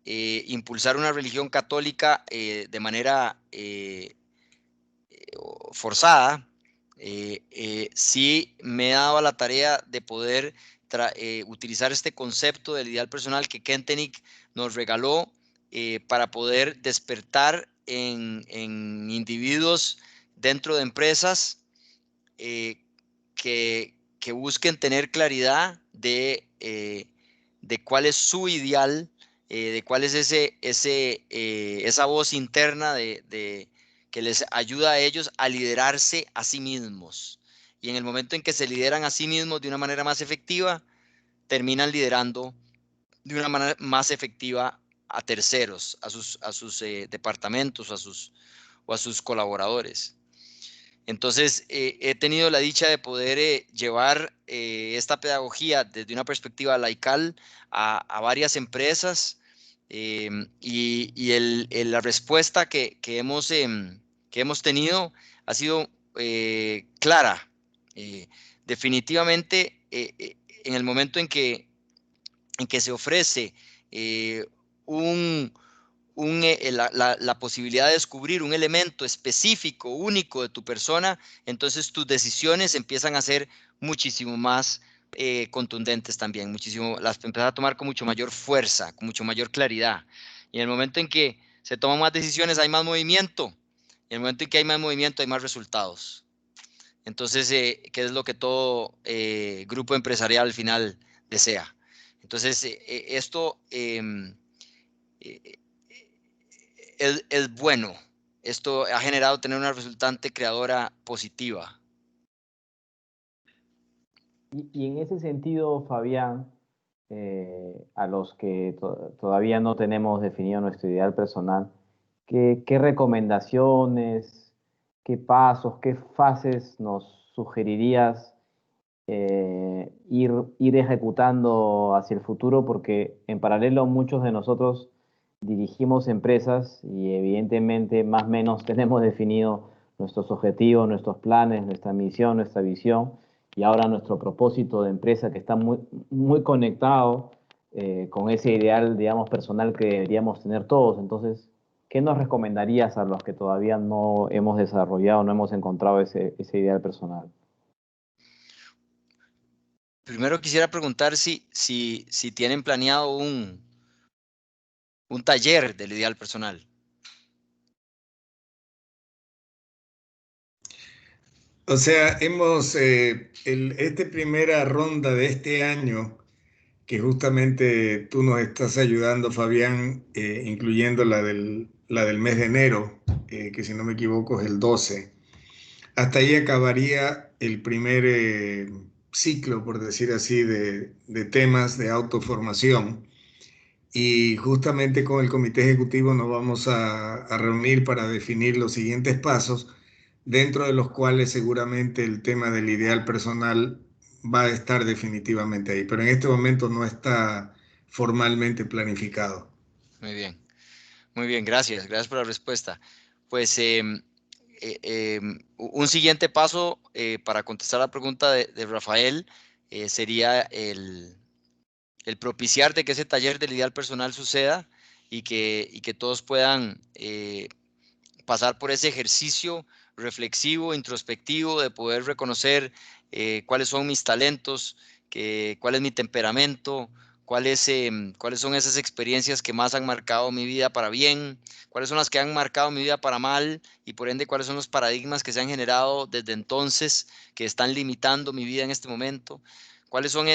impulsar una religión católica de manera forzada. Sí me he dado a la tarea de poder utilizar este concepto del ideal personal que Kentenich nos regaló para poder despertar en individuos dentro de empresas que busquen tener claridad de cuál es su ideal, de cuál es esa voz interna que les ayuda a ellos a liderarse a sí mismos. Y en el momento en que se lideran a sí mismos de una manera más efectiva, terminan liderando de una manera más efectiva a terceros, a sus departamentos, o a sus colaboradores. Entonces, he tenido la dicha de poder llevar esta pedagogía desde una perspectiva laical a varias empresas, y la respuesta que hemos tenido ha sido clara. Definitivamente, en el momento en que se ofrece la posibilidad de descubrir un elemento específico, único de tu persona, entonces tus decisiones empiezan a ser muchísimo más contundentes también, las empiezas a tomar con mucho mayor fuerza, con mucho mayor claridad. Y en el momento en que se toman más decisiones hay más movimiento. En el momento en que hay más movimiento hay más resultados. Entonces, ¿qué es lo que todo grupo empresarial al final desea? Entonces, esto es bueno. Esto ha generado tener una resultante creadora positiva. Y en ese sentido, Fabián, a los que todavía no tenemos definido nuestro ideal personal, ¿qué recomendaciones, qué pasos, qué fases nos sugerirías ir ejecutando hacia el futuro? Porque en paralelo muchos de nosotros dirigimos empresas y evidentemente más o menos tenemos definido nuestros objetivos, nuestros planes, nuestra misión, nuestra visión y ahora nuestro propósito de empresa que está muy, muy conectado con ese ideal, digamos, personal que deberíamos tener todos. Entonces, ¿qué nos recomendarías a los que todavía no hemos desarrollado, no hemos encontrado ese ideal personal? Primero quisiera preguntar si tienen planeado un taller del ideal personal. O sea, esta primera ronda de este año, que justamente tú nos estás ayudando, Fabián, incluyendo la del mes de enero, que si no me equivoco es el 12. Hasta ahí acabaría el primer ciclo, por decir así, de temas de autoformación. Y justamente con el comité ejecutivo nos vamos a reunir para definir los siguientes pasos, dentro de los cuales seguramente el tema del ideal personal va a estar definitivamente ahí, pero en este momento no está formalmente planificado. Muy bien, gracias por la respuesta. Pues un siguiente paso para contestar la pregunta de Rafael sería el propiciar de que ese taller del ideal personal suceda y que todos puedan pasar por ese ejercicio reflexivo, introspectivo, de poder reconocer cuáles son mis talentos, cuál es mi temperamento, cuáles son esas experiencias que más han marcado mi vida para bien, cuáles son las que han marcado mi vida para mal y por ende cuáles son los paradigmas que se han generado desde entonces que están limitando mi vida en este momento, cuáles son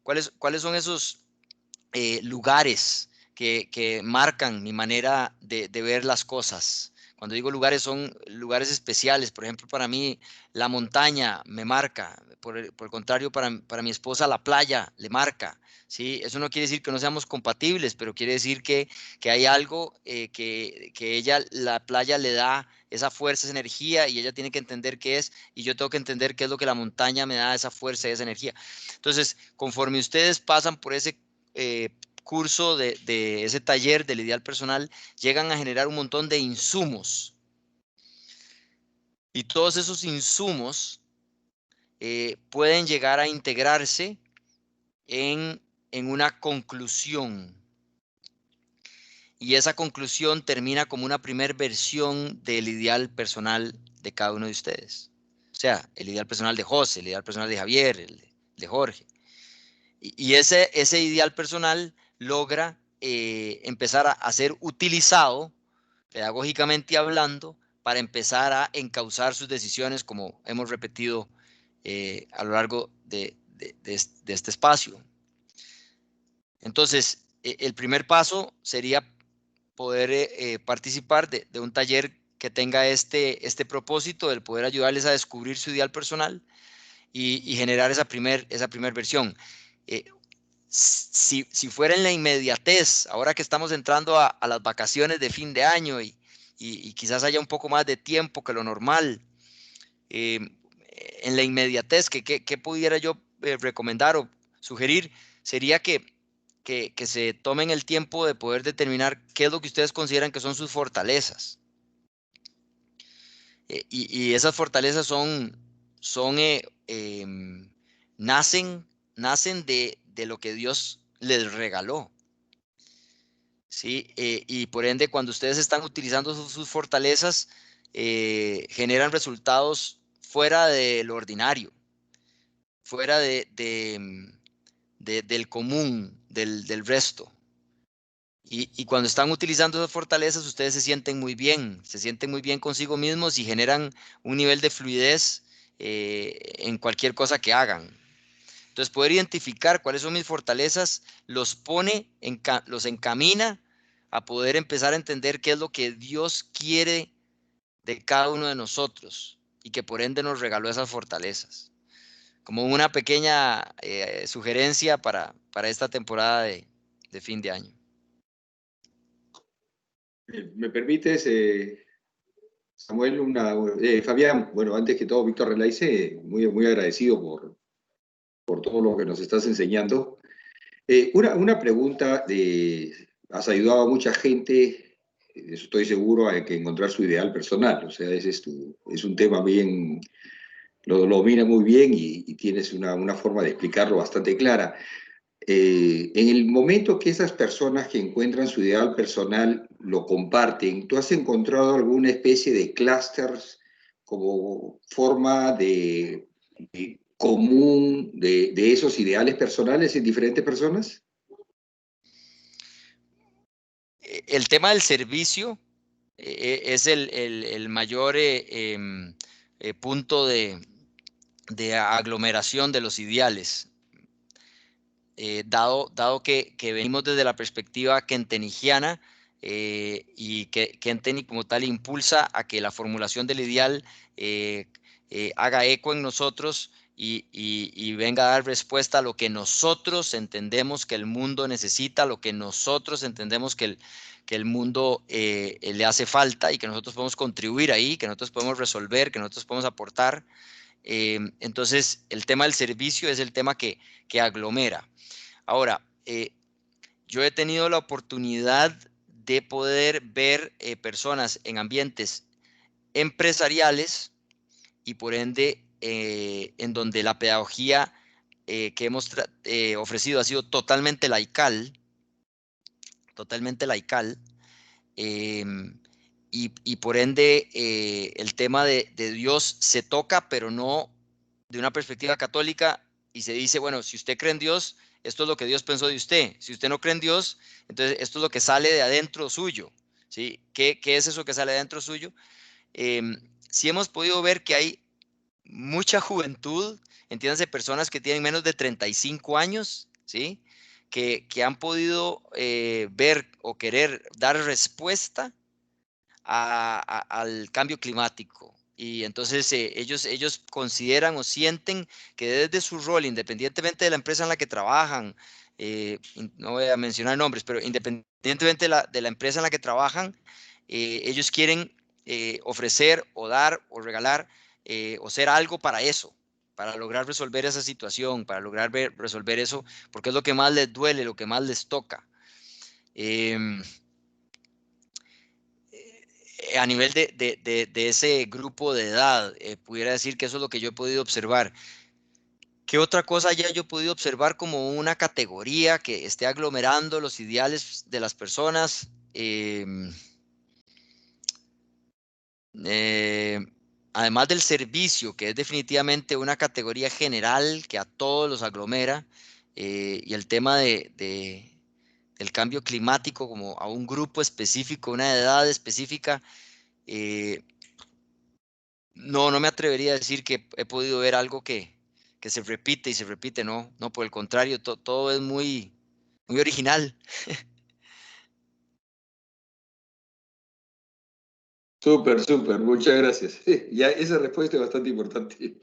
cuáles son esos lugares que marcan mi manera de ver las cosas. Cuando digo lugares, son lugares especiales. Por ejemplo, para mí, la montaña me marca. Por el contrario, para mi esposa, la playa le marca. ¿Sí? Eso no quiere decir que no seamos compatibles, pero quiere decir que hay algo que ella, la playa, le da esa fuerza, esa energía, y ella tiene que entender qué es, y yo tengo que entender qué es lo que la montaña me da, esa fuerza y esa energía. Entonces, conforme ustedes pasan por ese curso de ese taller del ideal personal, llegan a generar un montón de insumos. Y todos esos insumos pueden llegar a integrarse en una conclusión. Y esa conclusión termina como una primer versión del ideal personal de cada uno de ustedes. O sea, el ideal personal de José, el ideal personal de Javier, el de Jorge. Y ese ideal personal logra empezar a ser utilizado, pedagógicamente hablando, para empezar a encauzar sus decisiones, como hemos repetido a lo largo de este espacio. Entonces, el primer paso sería poder participar de un taller que tenga este propósito, del poder ayudarles a descubrir su ideal personal y generar esa primer versión. Si fuera en la inmediatez, ahora que estamos entrando a las vacaciones de fin de año y quizás haya un poco más de tiempo que lo normal, en la inmediatez, ¿qué pudiera yo recomendar o sugerir? Sería que se tomen el tiempo de poder determinar qué es lo que ustedes consideran que son sus fortalezas. Y esas fortalezas nacen de lo que Dios les regaló. ¿Sí? Y por ende, cuando ustedes están utilizando sus fortalezas, generan resultados fuera de lo ordinario, fuera del común, del resto. Y cuando están utilizando esas fortalezas, ustedes se sienten muy bien consigo mismos y generan un nivel de fluidez en cualquier cosa que hagan. Entonces, poder identificar cuáles son mis fortalezas los encamina a poder empezar a entender qué es lo que Dios quiere de cada uno de nosotros y que por ende nos regaló esas fortalezas. Como una pequeña sugerencia para esta temporada de fin de año. ¿Me permites, Samuel, Fabián? Bueno, antes que todo, Víctor Relaize, muy, muy agradecido por todo lo que nos estás enseñando. Una pregunta has ayudado a mucha gente, eso estoy seguro, a que encontrar su ideal personal. O sea, es un tema bien, lo domina muy bien y tienes una forma de explicarlo bastante clara. En el momento que esas personas que encuentran su ideal personal lo comparten, ¿tú has encontrado alguna especie de clústeres como forma de común de esos ideales personales en diferentes personas? El tema del servicio es el mayor punto de aglomeración de los ideales. Dado que venimos desde la perspectiva kentenigiana y que Kenteni como tal impulsa a que la formulación del ideal haga eco en nosotros y venga a dar respuesta a lo que nosotros entendemos que el mundo necesita, lo que nosotros entendemos que el mundo le hace falta y que nosotros podemos contribuir ahí, que nosotros podemos resolver, que nosotros podemos aportar. Entonces, el tema del servicio es el tema que aglomera. Ahora, yo he tenido la oportunidad de poder ver personas en ambientes empresariales y por ende en donde la pedagogía que hemos ofrecido ha sido totalmente laical, y por ende el tema de Dios se toca, pero no de una perspectiva católica, y se dice, bueno, si usted cree en Dios, esto es lo que Dios pensó de usted. Si usted no cree en Dios, entonces esto es lo que sale de adentro suyo. ¿Sí? ¿Qué es eso que sale de adentro suyo? Sí hemos podido ver que hay mucha juventud, entiéndase, personas que tienen menos de 35 años, ¿sí? Que han podido ver o querer dar respuesta al cambio climático. Y entonces ellos consideran o sienten que desde su rol, independientemente de la empresa en la que trabajan, no voy a mencionar nombres, pero independientemente de la empresa en la que trabajan, ellos quieren ofrecer o dar o regalar o ser algo para eso, para lograr resolver esa situación, para lograr resolver eso, porque es lo que más les duele, lo que más les toca. A nivel de ese grupo de edad, pudiera decir que eso es lo que yo he podido observar. ¿Qué otra cosa ya yo he podido observar como una categoría que esté aglomerando los ideales de las personas? Además del servicio, que es definitivamente una categoría general que a todos los aglomera, y el tema del cambio climático como a un grupo específico, una edad específica, no me atrevería a decir que he podido ver algo que se repite y se repite, no, por el contrario, todo es muy, muy original. Súper, súper, muchas gracias. Ya esa respuesta es bastante importante.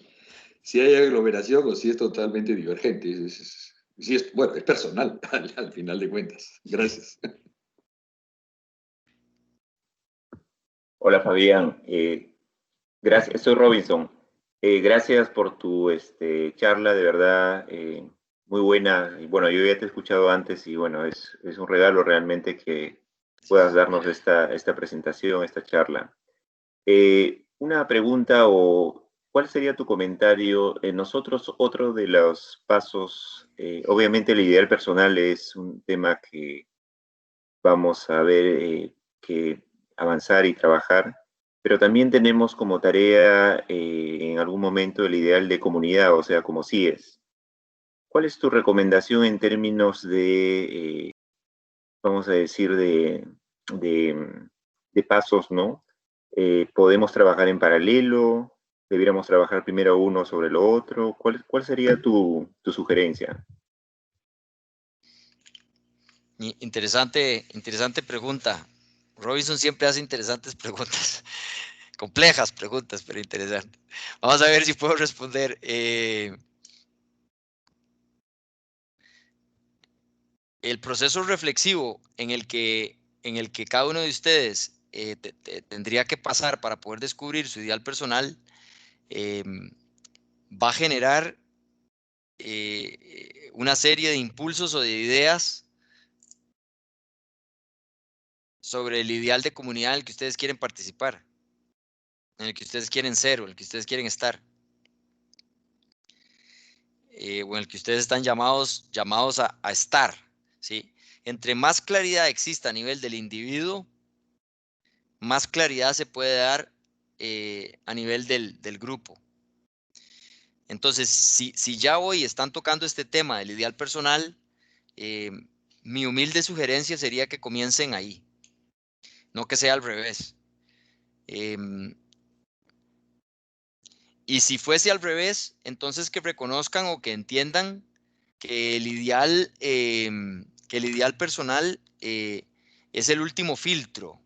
Si hay aglomeración o si es totalmente divergente. Bueno, es personal al final de cuentas. Gracias. Hola Fabián, gracias, soy Robinson. Gracias por tu charla, de verdad, muy buena. Y bueno, yo ya te he escuchado antes y bueno, es un regalo realmente que puedas darnos esta presentación, esta charla. Una pregunta o ¿cuál sería tu comentario? Nosotros, otro de los pasos, obviamente el ideal personal es un tema que vamos a ver que avanzar y trabajar, pero también tenemos como tarea en algún momento el ideal de comunidad, o sea, como CIES. ¿Cuál es tu recomendación en términos de, vamos a decir, de pasos, ¿no? ¿Podemos trabajar en paralelo? ¿Debiéramos trabajar primero uno sobre lo otro? ¿Cuál sería tu sugerencia? Interesante pregunta. Robinson siempre hace interesantes preguntas, complejas preguntas, pero interesantes. Vamos a ver si puedo responder. El proceso reflexivo en el que cada uno de ustedes tendría que pasar para poder descubrir su ideal personal va a generar una serie de impulsos o de ideas sobre el ideal de comunidad en el que ustedes quieren participar, en el que ustedes quieren ser o en el que ustedes quieren estar, o en el que ustedes están llamados a estar, ¿sí? Entre más claridad exista a nivel del individuo, más claridad se puede dar a nivel del grupo. Entonces, si ya hoy están tocando este tema del ideal personal, mi humilde sugerencia sería que comiencen ahí, no que sea al revés. Y si fuese al revés, entonces que reconozcan o que entiendan que el ideal personal es el último filtro.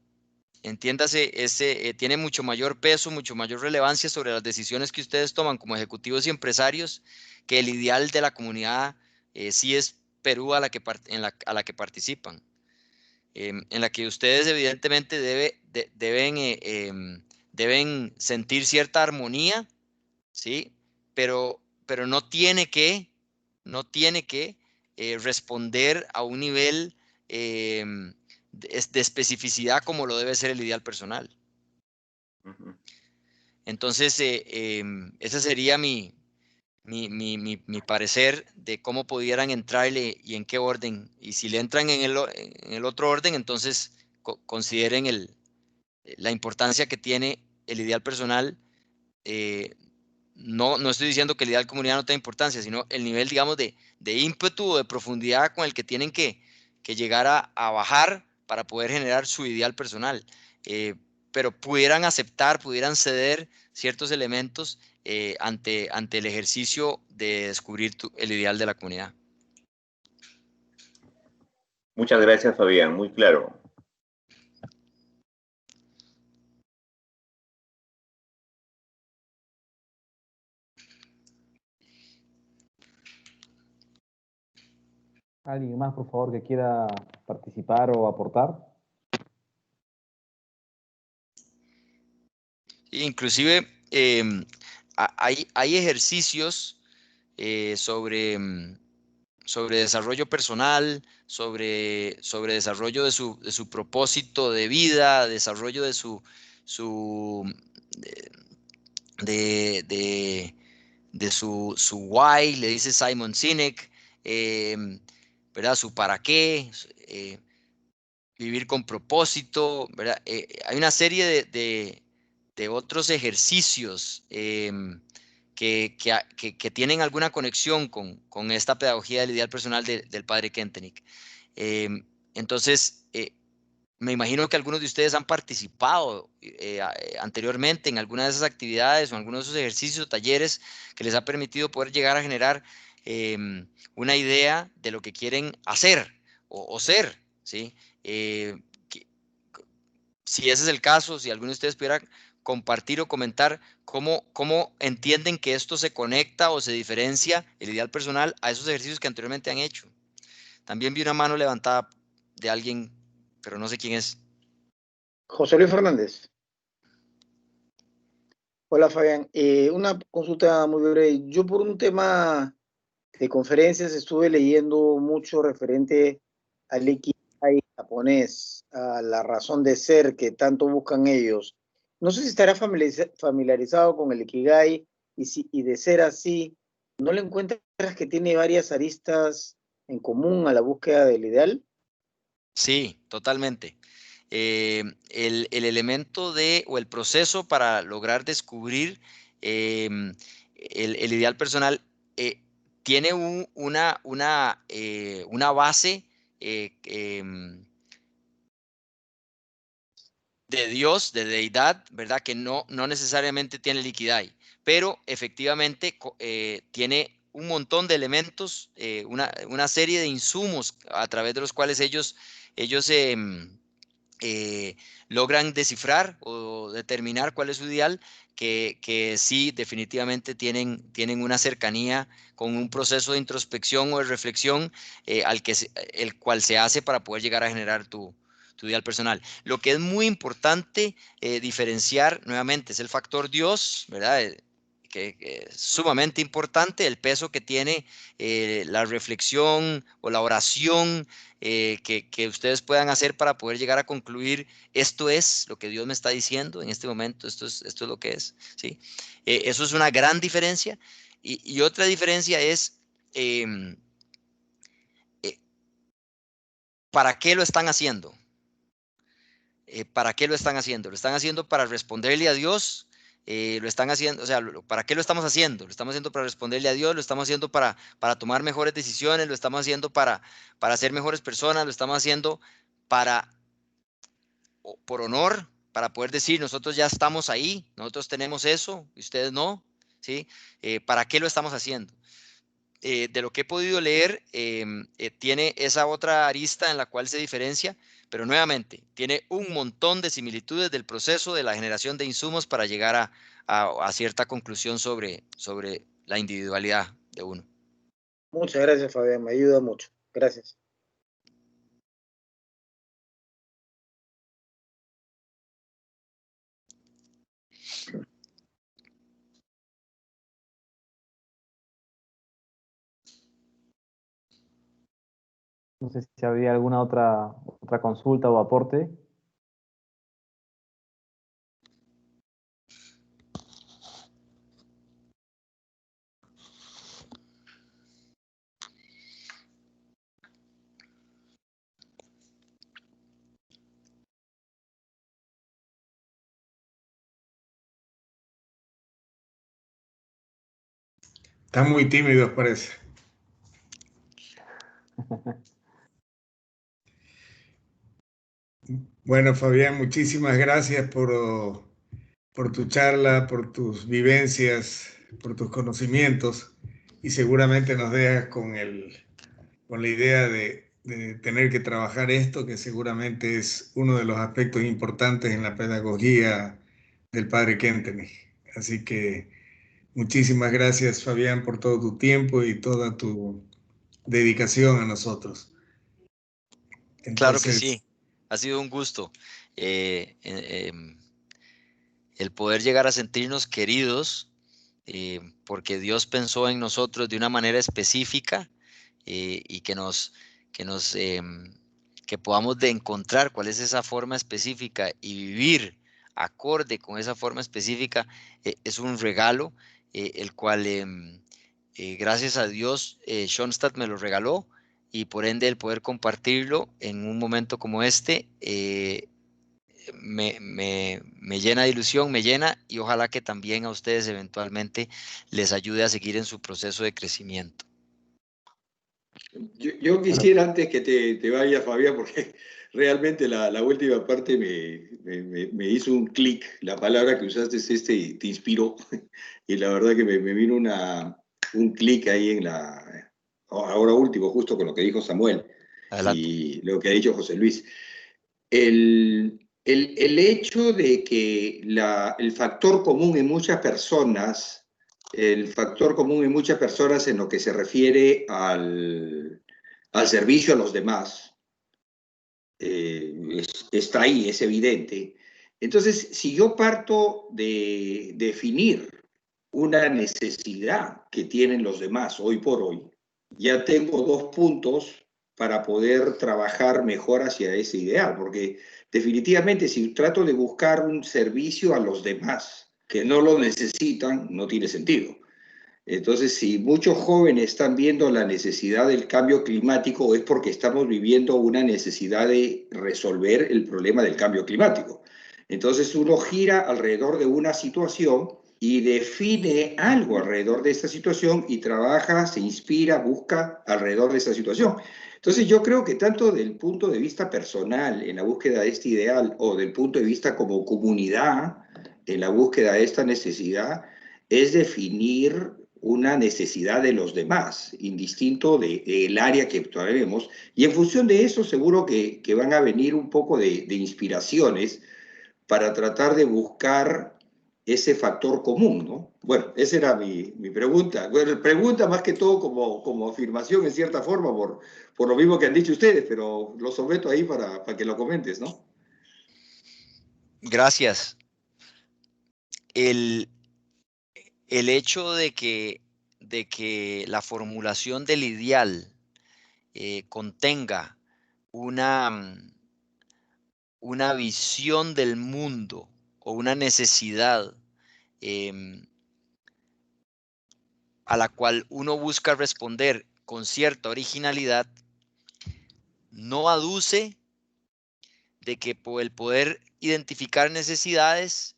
Entiéndase, tiene mucho mayor peso, mucho mayor relevancia sobre las decisiones que ustedes toman como ejecutivos y empresarios, que el ideal de la comunidad sí es Perú a la que participan, en la que ustedes evidentemente deben sentir cierta armonía, ¿sí? Pero no tiene que responder a un nivel de especificidad como lo debe ser el ideal personal. Entonces, ese sería mi parecer de cómo pudieran entrarle y en qué orden. Y si le entran en el otro orden, entonces consideren la importancia que tiene el ideal personal. No estoy diciendo que el ideal comunidad no tenga importancia, sino el nivel, digamos, de ímpetu o de profundidad con el que tienen que llegar a bajar para poder generar su ideal personal. Pero pudieran aceptar, pudieran ceder ciertos elementos ante el ejercicio de descubrir el ideal de la comunidad. Muchas gracias, Fabián, muy claro. ¿Alguien más, por favor, que quiera participar o aportar? Inclusive hay ejercicios sobre desarrollo personal, sobre desarrollo de su propósito de vida, desarrollo de su why, le dice Simon Sinek, ¿verdad? Su para qué, vivir con propósito, ¿verdad? Hay una serie de otros ejercicios que tienen alguna conexión con esta pedagogía del ideal personal del padre Kentenich. Entonces, me imagino que algunos de ustedes han participado anteriormente en alguna de esas actividades o en algunos de esos ejercicios o talleres que les ha permitido poder llegar a generar una idea de lo que quieren hacer o ser, ¿sí? Si ese es el caso, si alguno de ustedes pudiera compartir o comentar cómo entienden que esto se conecta o se diferencia el ideal personal a esos ejercicios que anteriormente han hecho. También vi una mano levantada de alguien, pero no sé quién es. José Luis Fernández. Hola, Fabián. Una consulta muy breve. Yo por un tema de conferencias estuve leyendo mucho referente al Ikigai japonés, a la razón de ser que tanto buscan ellos. No sé si estará familiarizado con el Ikigai y de ser así, ¿no le encuentras que tiene varias aristas en común a la búsqueda del ideal? Sí, totalmente. El elemento o el proceso para lograr descubrir el ideal personal tiene una base de Dios, de deidad, ¿verdad? Que no necesariamente tiene liquidez, pero efectivamente tiene un montón de elementos, una serie de insumos a través de los cuales ellos logran descifrar o determinar cuál es su ideal, que sí definitivamente tienen una cercanía con un proceso de introspección o de reflexión el cual se hace para poder llegar a generar tu ideal personal. Lo que es muy importante diferenciar nuevamente es el factor Dios, ¿verdad? Que es sumamente importante, el peso que tiene la reflexión o la oración que ustedes puedan hacer para poder llegar a concluir, esto es lo que Dios me está diciendo en este momento, esto es lo que es, ¿sí? Eso es una gran diferencia. Y otra diferencia es, ¿para qué lo están haciendo? ¿Para qué lo están haciendo? ¿Lo están haciendo para responderle a Dios? Lo están haciendo, o sea, ¿para qué lo estamos haciendo? Lo estamos haciendo para responderle a Dios, lo estamos haciendo para tomar mejores decisiones, lo estamos haciendo para ser mejores personas, lo estamos haciendo por honor, para poder decir, nosotros ya estamos ahí, nosotros tenemos eso, y ustedes no, ¿sí? ¿Para qué lo estamos haciendo? De lo que he podido leer, tiene esa otra arista en la cual se diferencia, pero nuevamente tiene un montón de similitudes del proceso de la generación de insumos para llegar a cierta conclusión sobre la individualidad de uno. Muchas gracias, Fabián, me ayuda mucho. Gracias. No sé si habría alguna otra consulta o aporte. Están muy tímidos, parece. Bueno, Fabián, muchísimas gracias por tu charla, por tus vivencias, por tus conocimientos, y seguramente nos dejas con la idea de tener que trabajar esto, que seguramente es uno de los aspectos importantes en la pedagogía del padre Kentenich. Así que muchísimas gracias, Fabián, por todo tu tiempo y toda tu dedicación a nosotros. Entonces, claro que sí, ha sido un gusto el poder llegar a sentirnos queridos, porque Dios pensó en nosotros de una manera específica y que podamos de encontrar cuál es esa forma específica y vivir acorde con esa forma específica, es un regalo, el cual gracias a Dios Schoenstatt me lo regaló, y por ende el poder compartirlo en un momento como este me llena de ilusión, me llena, y ojalá que también a ustedes eventualmente les ayude a seguir en su proceso de crecimiento. Yo quisiera, antes que te vayas, Fabián, porque realmente la última parte me hizo un clic. La palabra que usaste es te inspiró. Y la verdad que me vino un clic ahí ahora último, justo con lo que dijo Samuel. Adelante. Y lo que ha dicho José Luis. El hecho de que el factor común en muchas personas, en lo que se refiere al servicio a los demás, está ahí, es evidente. Entonces, si yo parto de definir una necesidad que tienen los demás hoy por hoy, ya tengo 2 puntos para poder trabajar mejor hacia ese ideal, porque definitivamente si trato de buscar un servicio a los demás que no lo necesitan, no tiene sentido. Entonces, si muchos jóvenes están viendo la necesidad del cambio climático, es porque estamos viviendo una necesidad de resolver el problema del cambio climático. Entonces, uno gira alrededor de una situación y define algo alrededor de esta situación y trabaja, se inspira, busca alrededor de esa situación. Entonces, yo creo que tanto del punto de vista personal en la búsqueda de este ideal o del punto de vista como comunidad en la búsqueda de esta necesidad, es definir una necesidad de los demás, indistinto del área que actuaremos, y en función de eso seguro que van a venir un poco de inspiraciones para tratar de buscar ese factor común, ¿no? Bueno, esa era mi pregunta. Bueno, pregunta más que todo como afirmación en cierta forma, por lo mismo que han dicho ustedes, pero lo someto ahí para que lo comentes, ¿no? Gracias. El, el hecho de que la formulación del ideal contenga una, una visión del mundo o una necesidad a la cual uno busca responder con cierta originalidad, no aduce de que por el poder identificar necesidades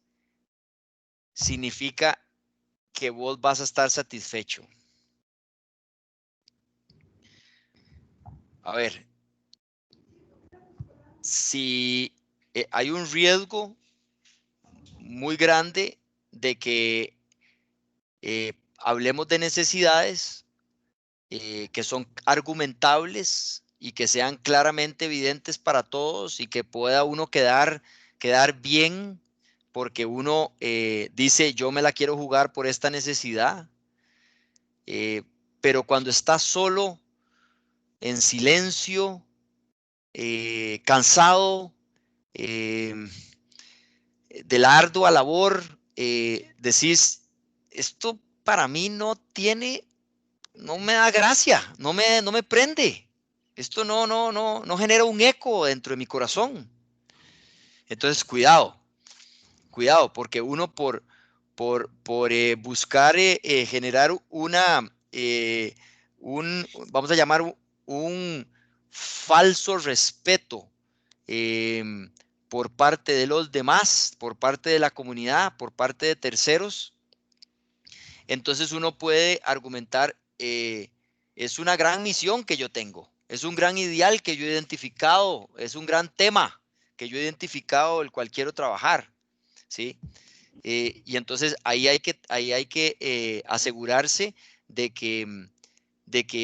significa que vos vas a estar satisfecho. A ver, si hay un riesgo muy grande de que hablemos de necesidades que son argumentables y que sean claramente evidentes para todos y que pueda uno quedar bien porque uno dice yo me la quiero jugar por esta necesidad, pero cuando estás solo, en silencio, cansado, eh, de la ardua labor, decís, esto para mí no me da gracia, no me prende. Esto no genera un eco dentro de mi corazón. Entonces, cuidado, porque uno por buscar generar vamos a llamar un falso respeto eh, por parte de los demás, por parte de la comunidad, por parte de terceros, entonces uno puede argumentar, es una gran misión que yo tengo, es un gran ideal que yo he identificado, es un gran tema que yo he identificado el cual quiero trabajar, ¿sí? Y entonces ahí hay que asegurarse de que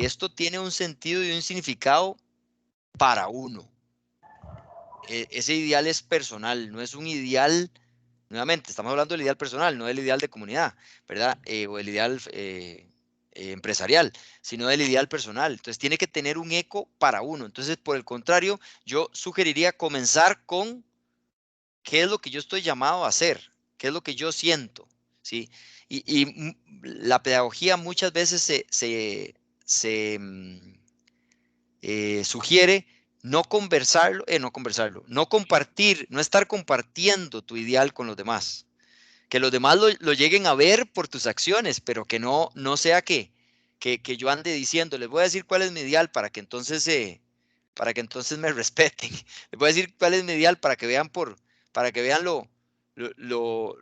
esto tiene un sentido y un significado para uno. Ese ideal es personal, no es un ideal. Nuevamente, estamos hablando del ideal personal, no del ideal de comunidad, ¿verdad? O el ideal empresarial, sino del ideal personal. Entonces, tiene que tener un eco para uno. Entonces, por el contrario, yo sugeriría comenzar con qué es lo que yo estoy llamado a hacer, qué es lo que yo siento, ¿sí? Y la pedagogía muchas veces sugiere no compartir, no estar compartiendo tu ideal con los demás. Que los demás lo lleguen a ver por tus acciones, pero que no sea que yo ande diciendo, les voy a decir cuál es mi ideal para que entonces me respeten. Les voy a decir cuál es mi ideal para que vean lo, lo,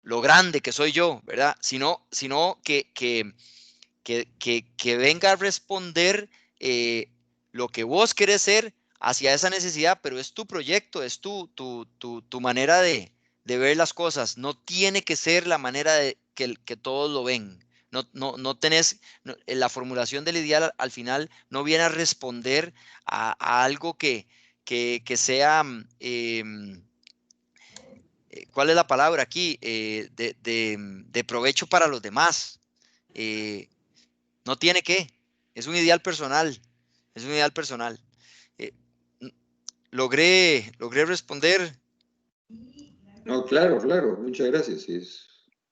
lo grande que soy yo, ¿verdad? Sino que venga a responder lo que vos querés ser hacia esa necesidad, pero es tu proyecto, es tu manera de ver las cosas. No tiene que ser la manera de que todos lo ven. No tenés, la formulación del ideal al final no viene a responder a algo que sea, ¿cuál es la palabra aquí? De provecho para los demás. No tiene que, es un ideal personal, es un ideal personal. Eh, logré responder. No, claro, claro, muchas gracias.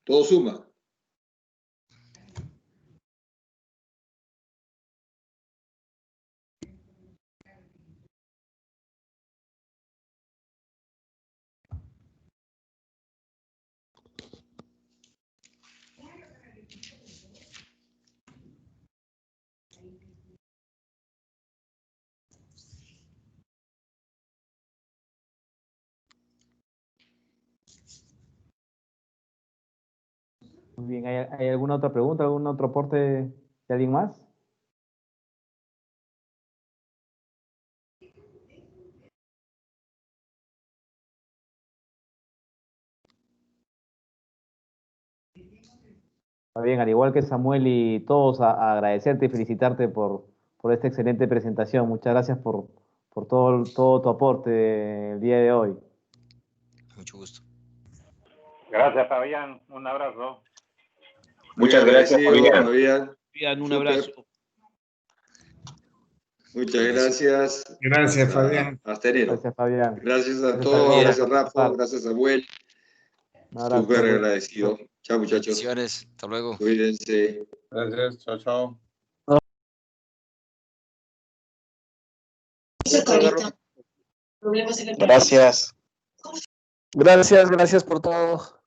Todo suma. Muy bien, ¿hay alguna otra pregunta, algún otro aporte de alguien más? Está bien, al igual que Samuel y todos, agradecerte y felicitarte por esta excelente presentación. Muchas gracias por todo tu aporte el día de hoy. Mucho gusto. Gracias, Fabián. Un abrazo. Muchas gracias, Fabián. Fabián. Un Súper. abrazo. Muchas gracias. Gracias, Fabián. Hasta enero. Gracias, Fabián. Gracias a Gracias a todos. todos. Gracias, Rafa. Gracias, Samuel. Un abrazo. Súper agradecido. Chao, muchachos. Bendiciones. Hasta luego. Cuídense. Gracias. Chao, chao. Gracias. Gracias por todo.